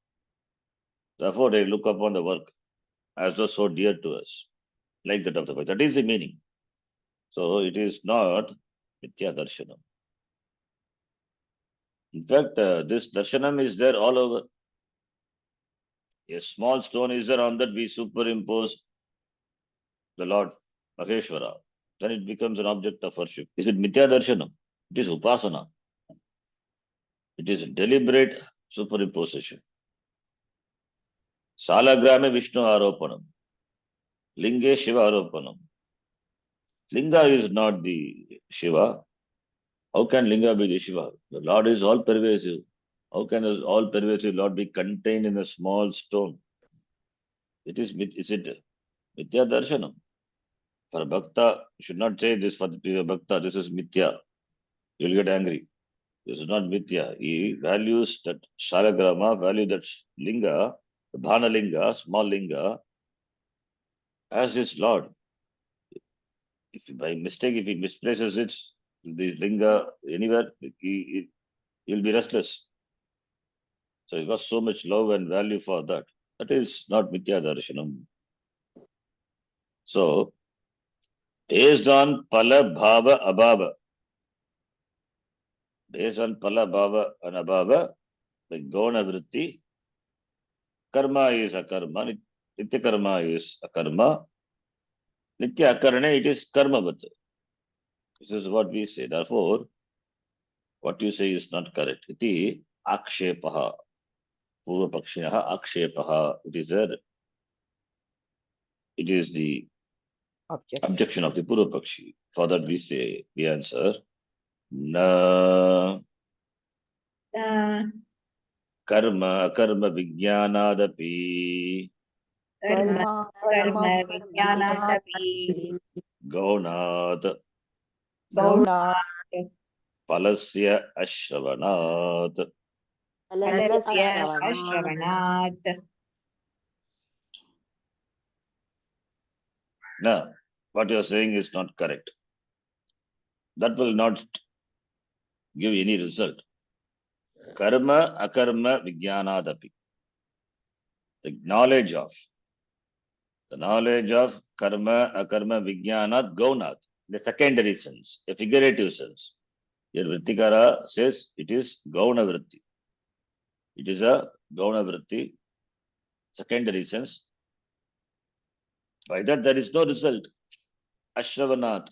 [SPEAKER 1] Therefore, they look upon the work as though so dear to us, like that of the work. That is the meaning. So it is not Mithya Darshanam. In fact, this Darshanam is there all over. A small stone is there, on that we superimpose the Lord Maheshwara. Then it becomes an object of worship. Is it Mithya Darshanam? It is Upasana. It is deliberate superimposition. Salagrame Vishnu Aropanam. Linge Shiva Aropanam. Linga is not the Shiva. How can Linga be the Shiva? The Lord is all pervasive. How can the all pervasive Lord be contained in a small stone? Is it Mithya Darshanam? For a Bhakta, you should not say this for the Bhakta, this is Mithya. You will get angry. This is not Mithya. He values that Shalagrama, value that Linga, the Bhana Linga, small Linga, as his Lord. If by mistake, if he misplaces it, the Linga anywhere, he'll be restless. So he got so much love and value for that. That is not Mithya Darshanam. So, based on Pala Bhava Abhava, based on Pala Bhava and Abhava, the Gona Vritti, Karma is a karma, Nitya Karma is a karma, Nitya Akarane, it is Karmavat. This is what we say. Therefore, what you say is not correct. Iti Akshepaha, Purva Pakshinaha Akshepaha. It is the objection of the Purva Pakshi. For that we answer, Na Karma Vijnanadapi
[SPEAKER 3] कर्म विज्ञानादपि
[SPEAKER 1] Gaunat
[SPEAKER 3] गौणात्
[SPEAKER 1] Palasya Ashravanat.
[SPEAKER 3] फलस्य अश्रवणात्
[SPEAKER 1] Now, what you are saying is not correct. That will not give any result. Karma Akarma Vijnanadapi. The knowledge of karma, akarma, vijnanat, gaunat, the secondary sense, a figurative sense. Here Vrittikara says it is gauna vritti. It is a gauna vritti, secondary sense. By that there is no result. Ashravanat,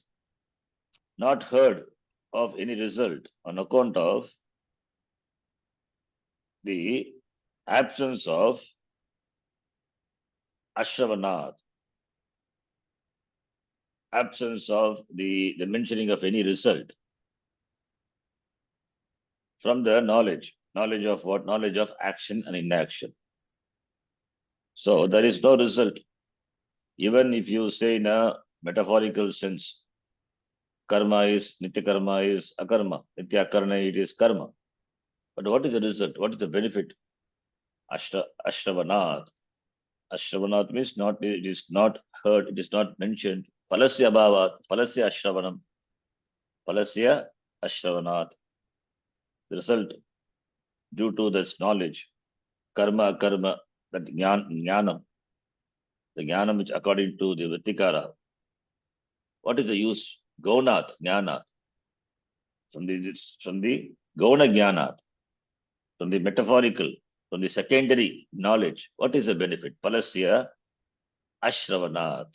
[SPEAKER 1] not heard of any result on account of the absence of Ashravanat, absence of the mentioning of any result from the knowledge. Knowledge of what? Knowledge of action and inaction. So there is no result. Even if you say in a metaphorical sense, karma is, nitya karma is akarma, nitya karma it is karma. But what is the result? What is the benefit? Ashravanat. Ashravanat means not, it is not heard, it is not mentioned. Palasya bhavat, palasya ashravanam, palasya ashravanat. The result due to this knowledge, karma, karma, that jnanam, the jnanam which according to the Vitikara, what is the use? Gaunat, jnanat, from the gauna jnanat, from the metaphorical, from the secondary knowledge. What is the benefit? Palasya ashravanat.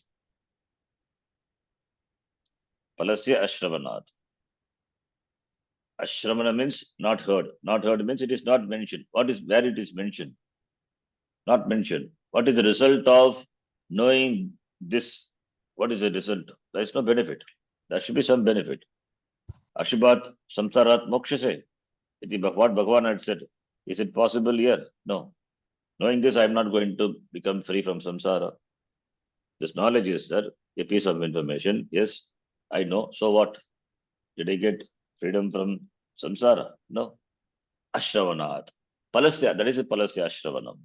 [SPEAKER 1] Palasya ashravanat. Ashramana means not heard. Not heard means it is not mentioned. What is where it is mentioned? Not mentioned. What is the result of knowing this? What is the result? There is no benefit. There should be some benefit. Ashubhat samsarat mokshase. What Bhagavan had said. Is it possible here? No. Knowing this, I am not going to become free from samsara. This knowledge is there, a piece of information. Yes, I know. So what? Did I get freedom from samsara? No. Ashravanat. Palasya, that is a palasya ashravanam.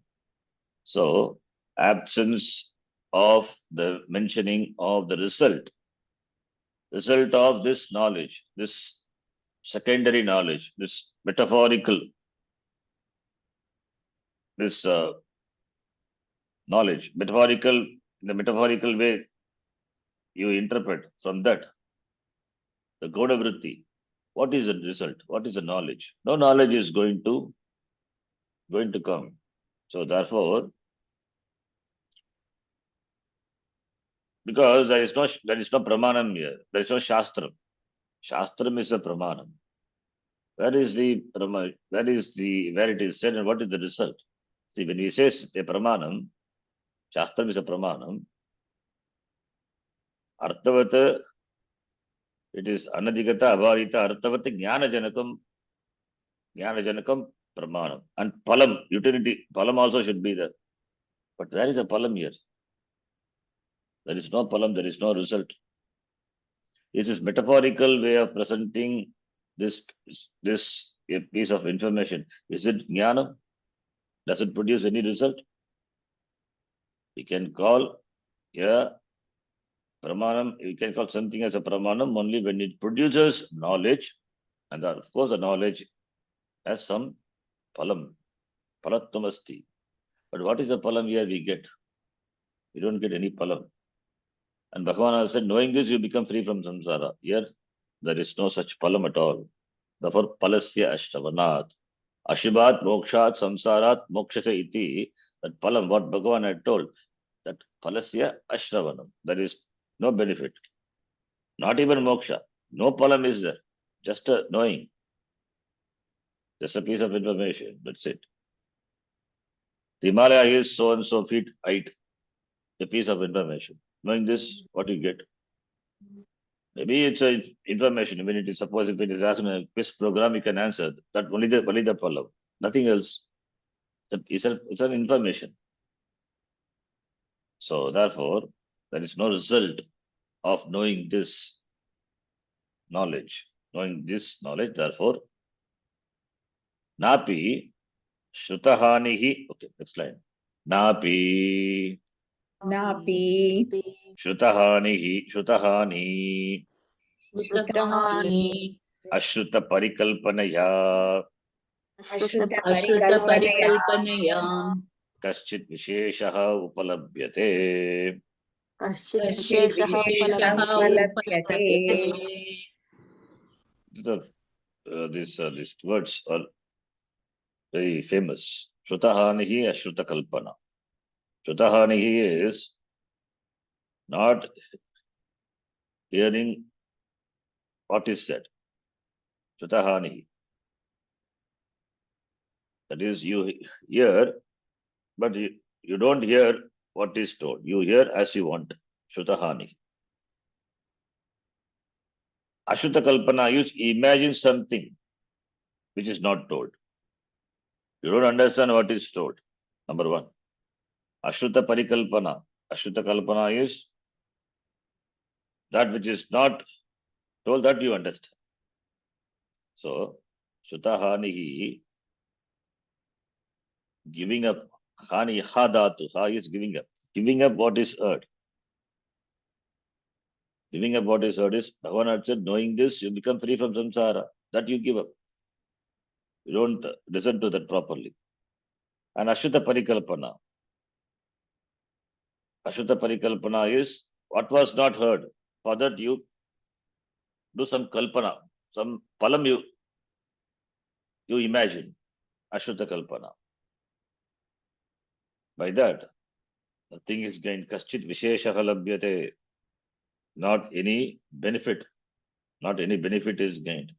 [SPEAKER 1] So, absence of the mentioning of the result of this knowledge, this secondary knowledge, this metaphorical, this knowledge, metaphorical, in the metaphorical way you interpret from that, the Goda Vritti. What is the result? What is the knowledge? No knowledge is going to come. So therefore, because there is no pramanam here, there is no shastram. Shastram is a pramanam. Where is the where it is said and what is the result? See, when we say a pramanam, shastram is a pramanam. Arthavata, it is anadigata, avarita, arthavata, jnana janakam pramanam. And palam, utility, palam also should be there. But where is a palam here? There is no palam, there is no result. This is metaphorical way of presenting this a piece of information. Is it jnana? Does it produce any result? We can call pramanam, we can call something as a pramanam only when it produces knowledge, and of course the knowledge has some palam, palattamasti. But what is the palam here we get? We don't get any palam. And Bhagavan has said, knowing this, you become free from samsara. Here, there is no such palam at all. Therefore, palasya ashtavanat. Ashibhat mokshat samsarat mokshase iti. That palam, what Bhagavan had told, that palasya ashravanam. There is no benefit. Not even moksha. No palam is there. Just a knowing. Just a piece of information. That's it. The Himalaya is so and so feet height. A piece of information. Knowing this, what you get? Maybe it's a information. When it is, suppose if it is asked in a quiz program, you can answer that only the palam. Nothing else. It's an information. So therefore, there is no result of knowing this knowledge. Knowing this knowledge, therefore, napi shrutahanihi. Okay, next line. Napi
[SPEAKER 3] Napi
[SPEAKER 1] shrutahani
[SPEAKER 3] Shrutahani
[SPEAKER 1] ashruta parikalpanaya
[SPEAKER 3] Ashruta
[SPEAKER 4] Ashruta
[SPEAKER 3] Parikalpanaya
[SPEAKER 4] Parikalpanaya
[SPEAKER 1] kaschit visheshaha upalabhyate.
[SPEAKER 4] Kaschit
[SPEAKER 3] Kaschid
[SPEAKER 4] Visheshaha
[SPEAKER 3] Visheshaha
[SPEAKER 4] Upalabhyate.
[SPEAKER 1] These words are very famous. Shrutahanihi ashruta kalpana. Shrutahanihi is not hearing what is said. Shrutahani. That is, you hear, but you don't hear what is told. You hear as you want. Shrutahani. Ashuta Kalpana, you imagine something which is not told. You don't understand what is told. Number one. Ashruta Parikalpana. Ashruta Kalpana is that which is not told that you understand. So, Shrutahanihi, giving up. Hani hadatu. Ha is giving up. Giving up what is heard. Giving up what is heard is, Bhagavan had said, knowing this, you become free from samsara. That you give up. You don't listen to that properly. And Ashruta Parikalpana. Ashruta Parikalpana is what was not heard. For that you do some kalpana, some palam you imagine. Ashruta Kalpana. By that, the thing is gained. Kaschit Visheshaha Labhyate. Not any benefit. Not any benefit is gained.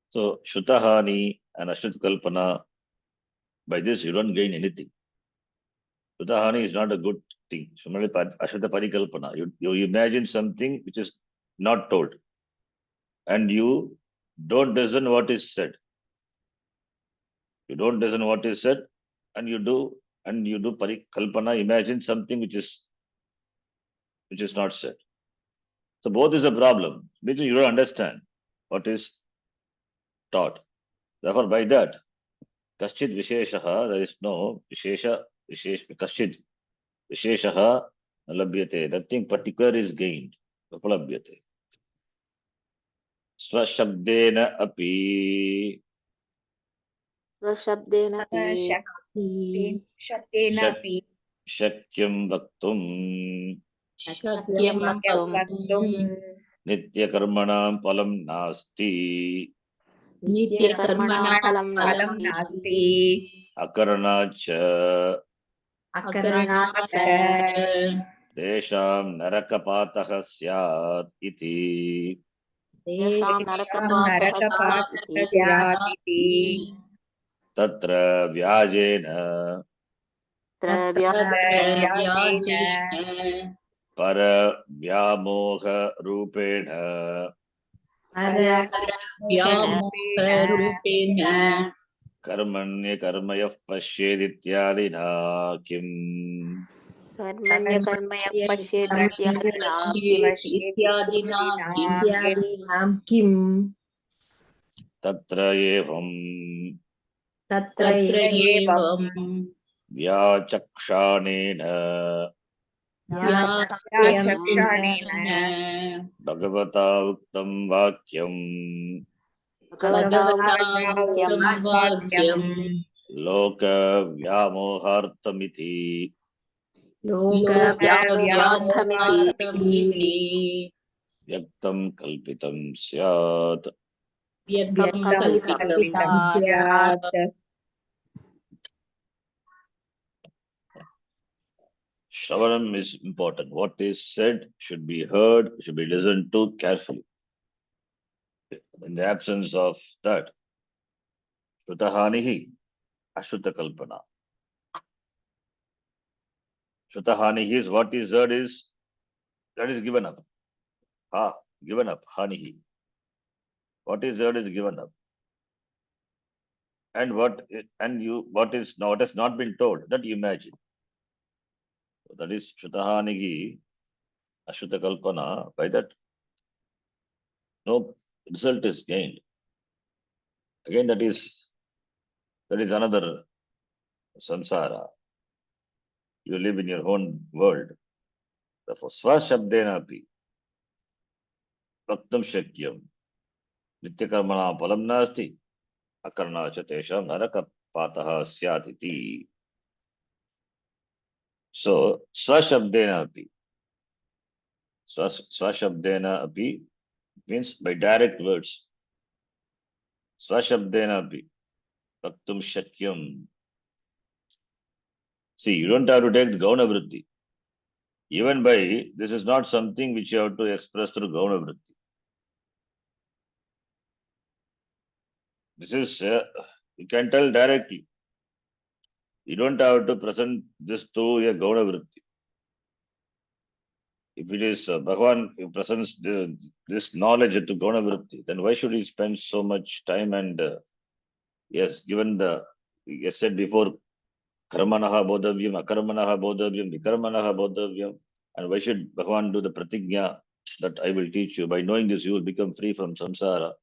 [SPEAKER 1] So, Shrutahani and Ashruta Kalpana, by this you don't gain anything. Shrutahani is not a good thing. Ashruta Parikalpana. You imagine something which is not told. And you don't listen what is said. You don't listen what is said, and you do parikalpana, imagine something which is not said. So both is a problem, which you don't understand what is taught. Therefore, by that, kaschid visheshaha, there is no kaschid visheshaha labhyate. Nothing particular is gained. Upalabhyate. Swashabdena api.
[SPEAKER 4] स्वशब्देनापि
[SPEAKER 3] शब्देनापि
[SPEAKER 1] Shakyam vaktum.
[SPEAKER 4] शक्यं वक्तुं
[SPEAKER 3] वक्तुम्
[SPEAKER 1] Nityakarmanam palam nasti.
[SPEAKER 4] नित्यकर्मणा फलं
[SPEAKER 3] फलं
[SPEAKER 4] नास्ति
[SPEAKER 3] नास्ति
[SPEAKER 1] Akaranacha.
[SPEAKER 4] अकरणाच्च
[SPEAKER 1] Desham narakapataha syat iti.
[SPEAKER 4] येषां नरकपातः स्यात्
[SPEAKER 3] नरकपातः
[SPEAKER 4] इति
[SPEAKER 3] स्यात् इति
[SPEAKER 1] Tatra vyajena.
[SPEAKER 4] तत्र
[SPEAKER 3] व्याजेन
[SPEAKER 4] व्याजेन
[SPEAKER 1] Para vyamoha rupena.
[SPEAKER 4] व्यामोहरूपेण
[SPEAKER 1] Karmanya karmayah pashyedityadina kim.
[SPEAKER 4] कर्मण्यकर्मयः पश्येदित्यादिना इत्यादिना किम्
[SPEAKER 2] इत्यादीनां किम्
[SPEAKER 1] Tatra evam.
[SPEAKER 2] तत्र
[SPEAKER 4] तत्र एवं
[SPEAKER 1] Vyachakshanena.
[SPEAKER 3] व्याचक्षाणेन
[SPEAKER 1] Bhagavata uktam vakyam.
[SPEAKER 4] भगवता
[SPEAKER 3] भगवता
[SPEAKER 4] उक्तं वाक्यम्
[SPEAKER 3] वाक्यम्
[SPEAKER 1] Loka vyamohartamiti.
[SPEAKER 4] लोकव्यामोहार्थमिति
[SPEAKER 1] Vyaktam kalpitam syat.
[SPEAKER 4] व्यक्तं
[SPEAKER 3] व्यक्तं
[SPEAKER 4] कल्पितं
[SPEAKER 3] कल्पितं
[SPEAKER 4] स्यात्
[SPEAKER 3] स्यात्
[SPEAKER 1] Shravanam is important. What is said should be heard, should be listened to carefully. In the absence of that, Shrutahanihi, Ashruta Kalpana. Shrutahanihi is what is heard is, that is given up. Given up, Hanihi. What is heard is given up. And what has not been told, that you imagine. So that is Shrutahanihi, Ashruta Kalpana. By that, no result is gained. Again, that is another samsara. You live in your own world. Therefore, swashabdenapi vaktam shakyam nityakarmana palam nasti akarnacha tesham narakapataha syat iti. So, swashabdenapi means by direct words. Swashabdenapi vaktam shakyam. See, you don't have to take the gauna vritti. Even by, this is not something which you have to express through Gauna Vritti. This is, you can tell directly. You don't have to present this through a Gauna Vritti. If it is Bhagavan who presents this knowledge to Gauna Vritti, then why should he spend so much time and yes, given the, yes, said before, Karmanaha bodhavyam, akarmanaha bodhavyam, vikarmanaha bodhavyam. And why should Bhagavan do the pratigya that I will teach you? By knowing this, you will become free from samsara.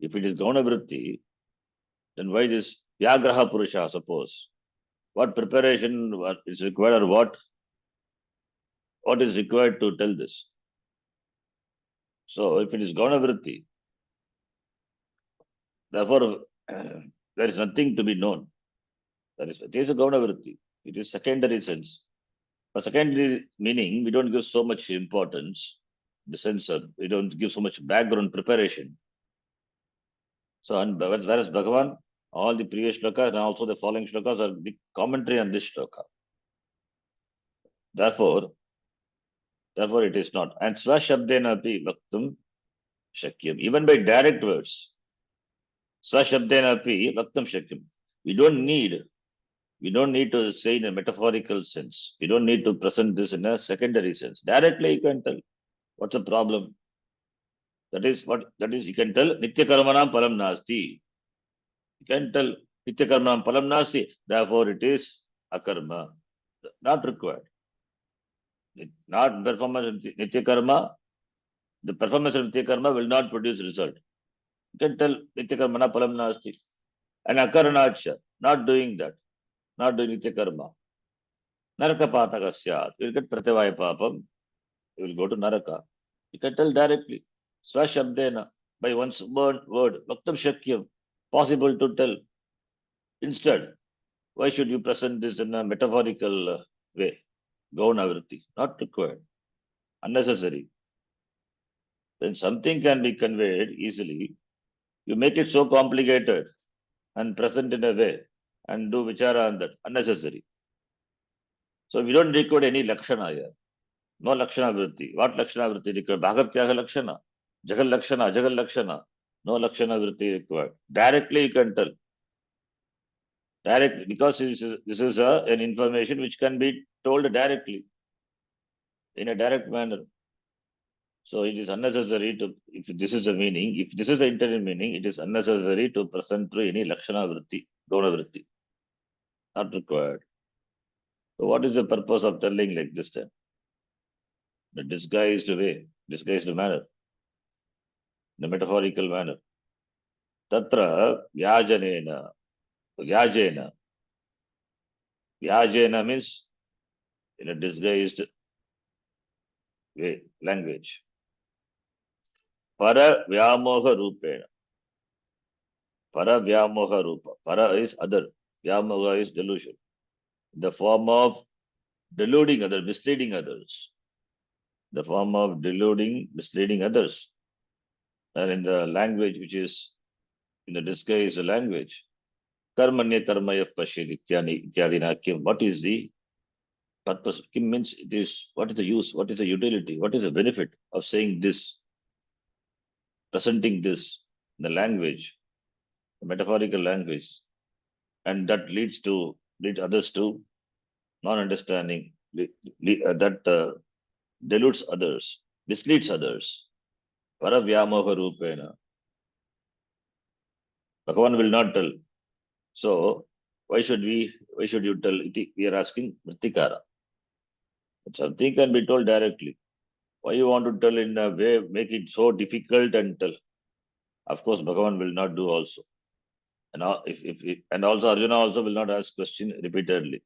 [SPEAKER 1] If it is Gauna Vritti, then why this Vyagraha Purusha, suppose? What preparation is required, or what is required to tell this? So if it is Gauna Vritti, therefore there is nothing to be known. That is, it is a Gauna Vritti. It is secondary sense. For secondary meaning, we don't give so much importance, in the sense of we don't give so much background preparation. So, and whereas Bhagavan, all the previous shlokas and also the following shlokas are the commentary on this shloka. Therefore it is not. And swashabdena api vaktum shakyam. Even by direct words, swashabdena api vaktum shakyam. We don't need to say in a metaphorical sense. We don't need to present this in a secondary sense. Directly you can tell. What's the problem? That is, you can tell Nitya Karmanam Palam Nasti. You can tell Nitya Karmanam Palam Nasti. Therefore it is Akarma. Not required. Not performance of Nitya Karma. The performance of Nitya Karma will not produce result. You can tell Nitya Karmana Palam Nasti. And Akaranacha, not doing that. Not doing Nitya Karma. Naraka Patakasyat. You will get Pratyavaya Papam. You will go to Naraka. You can tell directly. Swashabdena. By one word. Bhaktam Shakyam. Possible to tell. Instead, why should you present this in a metaphorical way? Gauna Vritti. Not required. Unnecessary. When something can be conveyed easily, you make it so complicated and present in a way and do vichara on that. Unnecessary. So we don't record any lakshana here. No lakshana vritti. What lakshana vritti required? Bhagatyaga lakshana. Jagal lakshana. No lakshana vritti required. Directly you can tell. Directly, because this is an information which can be told directly in a direct manner. So it is unnecessary to, if this is the meaning, if this is the intended meaning, it is unnecessary to present through any lakshana vritti, gauna vritti. Not required. So what is the purpose of telling like this then? The disguised way, disguised manner, the metaphorical manner. Tatra vyajena. Vyajena means in a disguised way, language. Para vyamoha rupena. Para vyamoha rupa. Para is other. Vyamoha is delusion. The form of deluding others, misleading others. The form of deluding, misleading others. And in the language which is in the disguised language. Karmanya karmaya pashid ityadina kim. What is the purpose? Kim means it is, what is the use? What is the utility? What is the benefit of saying this? Presenting this in the language, the metaphorical language. And that leads others to non-understanding, that deludes others, misleads others. Paravyamoha rupena. Bhagavan will not tell. So why should you tell? We are asking Mritikara. Something can be told directly. Why you want to tell in a way, make it so difficult and tell? Of course, Bhagavan will not do also. And also Arjuna also will not ask question repeatedly.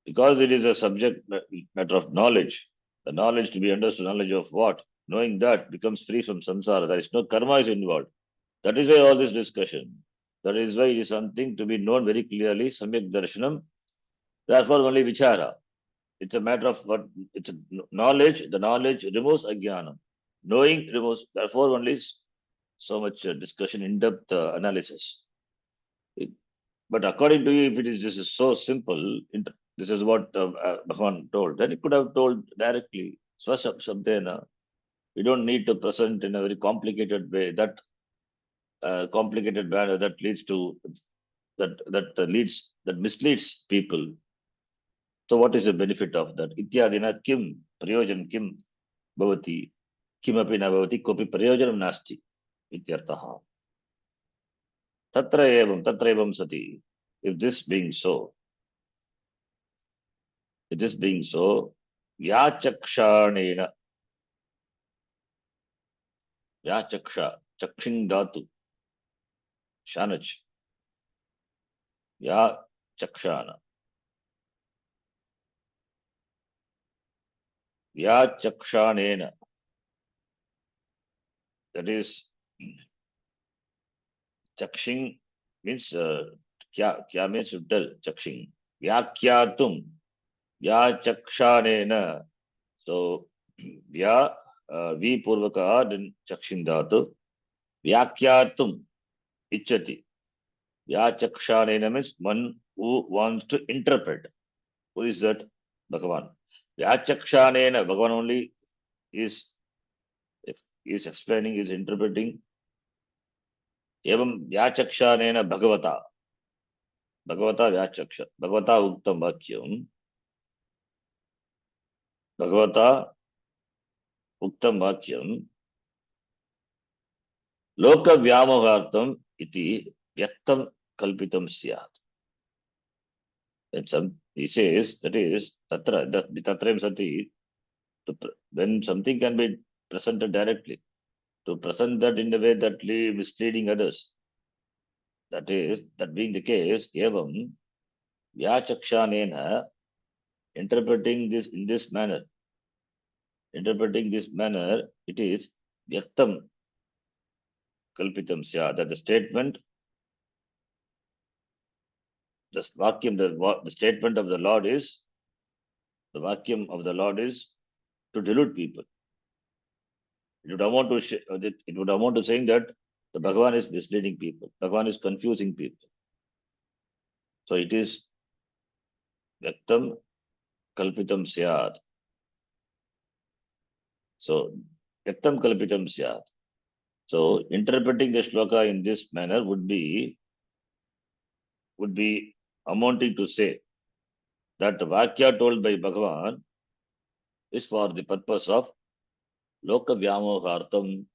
[SPEAKER 1] Because it is a subject matter of knowledge. The knowledge to be understood, knowledge of what? Knowing that becomes free from samsara. There is no karma is involved. That is why all this discussion. That is why it is something to be known very clearly, samyak darshanam. Therefore, only vichara. It's a matter of what, it's a knowledge. The knowledge removes ajnanam. Knowing removes, therefore, only so much discussion, in-depth analysis. But according to you, if it is, this is so simple, This is what Bhagavan told. Then he could have told directly, Swashabdena. We don't need to present in a very complicated way. That complicated manner that leads to that misleads people. So what is the benefit of that? Ityadina kim prayojan kim bhavati kimapi na bhavati kopi prayojanam nasti ityartaha. Tatra evam sati. If this being so, vyachakshanena, vyachaksha, chakshing dhatu, shanach, vyachakshana, vyachakshanena, that is, chakshing means, kya means to tell, chakshing, vyakyatum, vyachakshanena, so, vya, vi purvaka, then chakshing dhatu, vyakyatum, ichati. Vyachakshanena means one who wants to interpret. Who is that? Bhagavan. Vyachakshanena, Bhagavan only is explaining, is interpreting. Evam vyachakshanena Bhagavata. Bhagavata vyachaksha. Bhagavata uktam vakyam. Bhagavata uktam vakyam. Loka vyamohartam iti vyaktam kalpitam syat. He says, that is, tatrem sati, when something can be presented directly, to present that in a way that misleading others. That being the case, evam vyachakshanena, interpreting this in this manner, it is vyaktam kalpitam sya, that the statement, the vakyam, the statement of the Lord is, the vakyam of the Lord is to delude people. It would amount to saying that the Bhagavan is misleading people. Bhagavan is confusing people. So it is vyaktam kalpitam syat. So vyaktam kalpitam syat. So interpreting the shloka in this manner would be amounting to say that the Vakya told by Bhagavan is for the purpose of loka vyamohartam,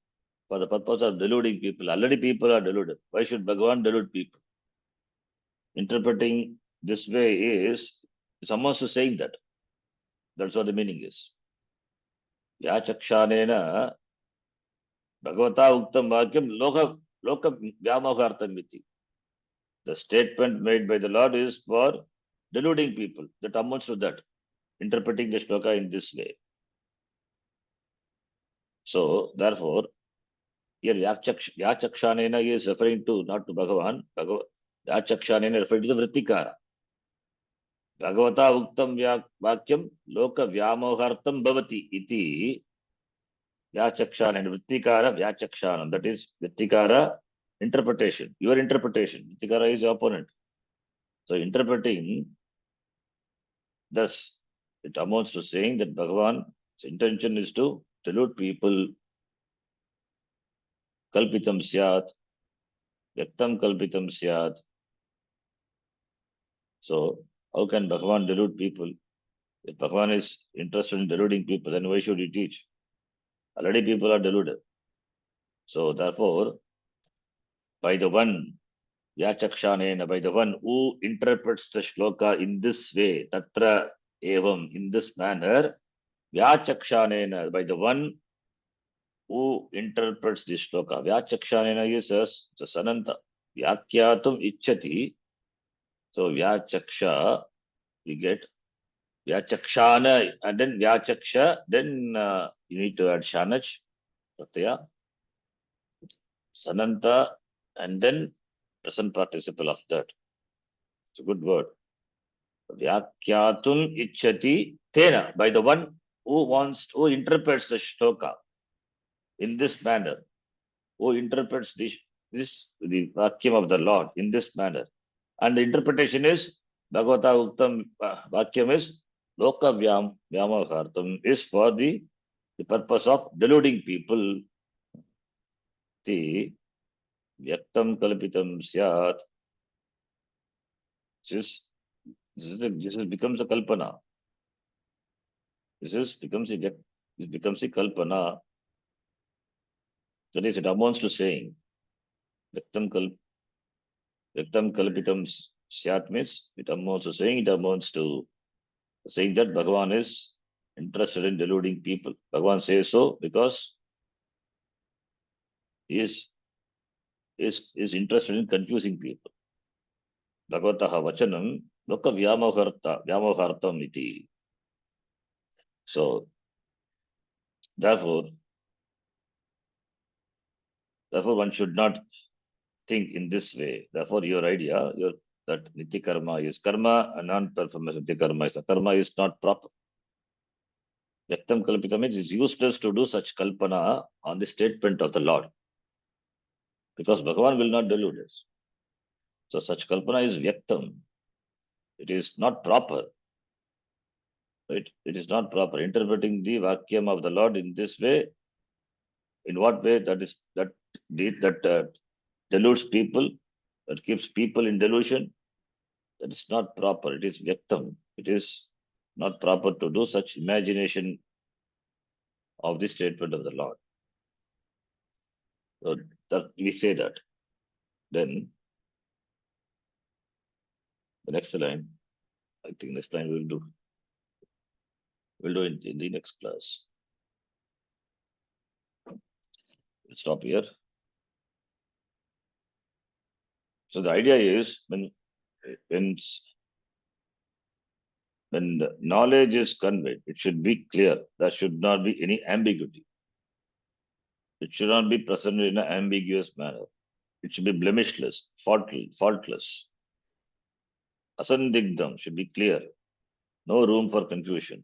[SPEAKER 1] for the purpose of deluding people. Already people are deluded. Why should Bhagavan delude people? Interpreting this way is almost saying that. That's what the meaning is. Vyachakshanena Bhagavata uktam vakyam loka vyamohartam iti. The statement made by the Lord is for deluding people. That amounts to that. Interpreting the shloka in this way. So, therefore, here Vyachakshanena is referring to, not to Bhagavan. Vyachakshanena referring to the Vrittikara. Bhagavata uktam vakyam loka vyamohartam bhavati iti Vyachakshanena. Vrittikara Vyachakshanam. That is Vrittikara interpretation. Your interpretation. Vrittikara is your opponent. So, interpreting, thus, it amounts to saying that Bhagavan's intention is to delude people. Kalpitam syat, vyaktam kalpitam syat. So, how can Bhagavan delude people? If Bhagavan is interested in deluding people, then why should he teach? Already people are deluded. So, therefore, by the one, Vyachakshanena, by the one who interprets the shloka in this way, tatra evam, in this manner, Vyachakshanena, by the one who interprets this shloka. Vyachakshanena is the sananta. Vyakyatum ichchati. So Vyachaksha, we get Vyachakshana, and then Vyachaksha, then you need to add Shanach, Pratyaya, Sananta, and then present participle of that. It's a good word. Vyakyatum ichchati tena, by the one who interprets the shloka in this manner, who interprets the vakyam of the Lord in this manner. And the interpretation is Bhagavata Uktam Vakyam is Loka Vyamahartam is for the purpose of deluding people. The Vyaktam Kalpitam Syat. This becomes a Kalpana. This becomes a Kalpana. That is, it amounts to saying Vyaktam Kalpitam Syat means it amounts to saying that Bhagavan is interested in deluding people. Bhagavan says so because he is interested in confusing people. Bhagavataha vachanam loka vyamahartam iti. So, therefore, one should not think in this way. Therefore, your idea, that nitya karma is karma and non-performance nitya karma is karma is not proper. Vyaktam kalpitam means it's useless to do such kalpana on the statement of the Lord. Because Bhagavan will not delude us. So such kalpana is vyaktam. It is not proper. Right? It is not proper. Interpreting the vakyam of the Lord in this way, in what way that deludes people, that keeps people in delusion, that is not proper. It is vyaktam. It is not proper to do such imagination of the statement of the Lord. So that we say that. Then the next line, I think next line we'll do in the next class. We'll stop here. So the idea is when knowledge is conveyed, it should be clear. There should not be any ambiguity. It should not be presented in an ambiguous manner. It should be blemishless, faultless. Asandigdam should be clear. No room for confusion.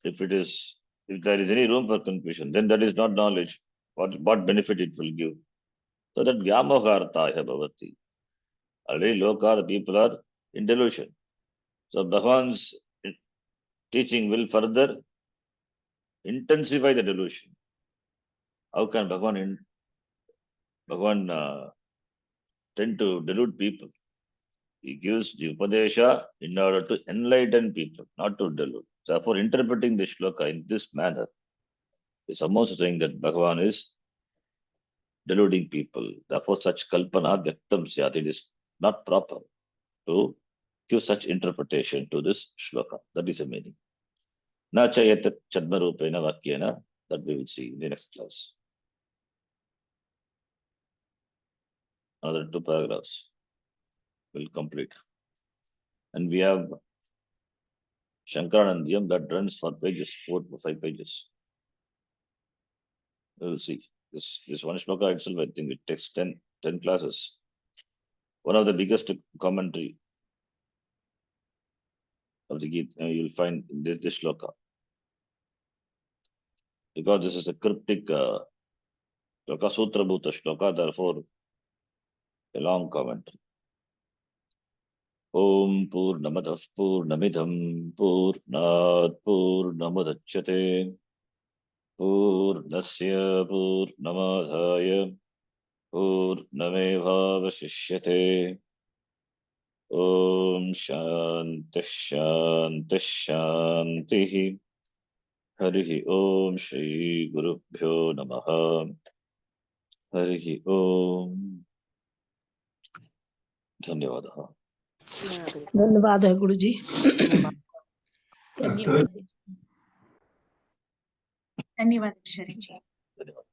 [SPEAKER 1] If there is any room for confusion, then that is not knowledge. What benefit it will give? So that Vyamohartaya bhavati. Already loka, the people are in delusion. So Bhagavan's teaching will further intensify the delusion. How can Bhagavan tend to delude people? He gives the Upadesha in order to enlighten people, not to delude. Therefore, interpreting the shloka in this manner is almost saying that Bhagavan is deluding people. Therefore, such kalpana vyaktam syat. It is not proper to give such interpretation to this shloka. That is the meaning. Na chayat chadmarupena vakyena. That we will see in the next class. Another 2 paragraphs will complete. And we have Shankaranandiyam that runs for pages, 4 to 5 pages. We will see. This one shloka itself, I think it takes 10 classes. One of the biggest commentary of the Gita you will find in this shloka. Because this is a cryptic shloka, sutra bhuta shloka, therefore a long commentary. Om Purnamadah Purnamidham Purnat Purnamudachyate Purnasya Purnamadhaya Purnamevavashishyate. Om Shanti Shanti Shanti. Harihi Om Shri Gurubhyo Namaha. Harihi Om. Dhanyavadaha.
[SPEAKER 2] धन्यवाद है गुरुजी.
[SPEAKER 4] ಧನ್ಯವಾದ.
[SPEAKER 3] ಧನ್ಯವಾದ ಶರೀಜಿ.
[SPEAKER 2] धन्यवाद.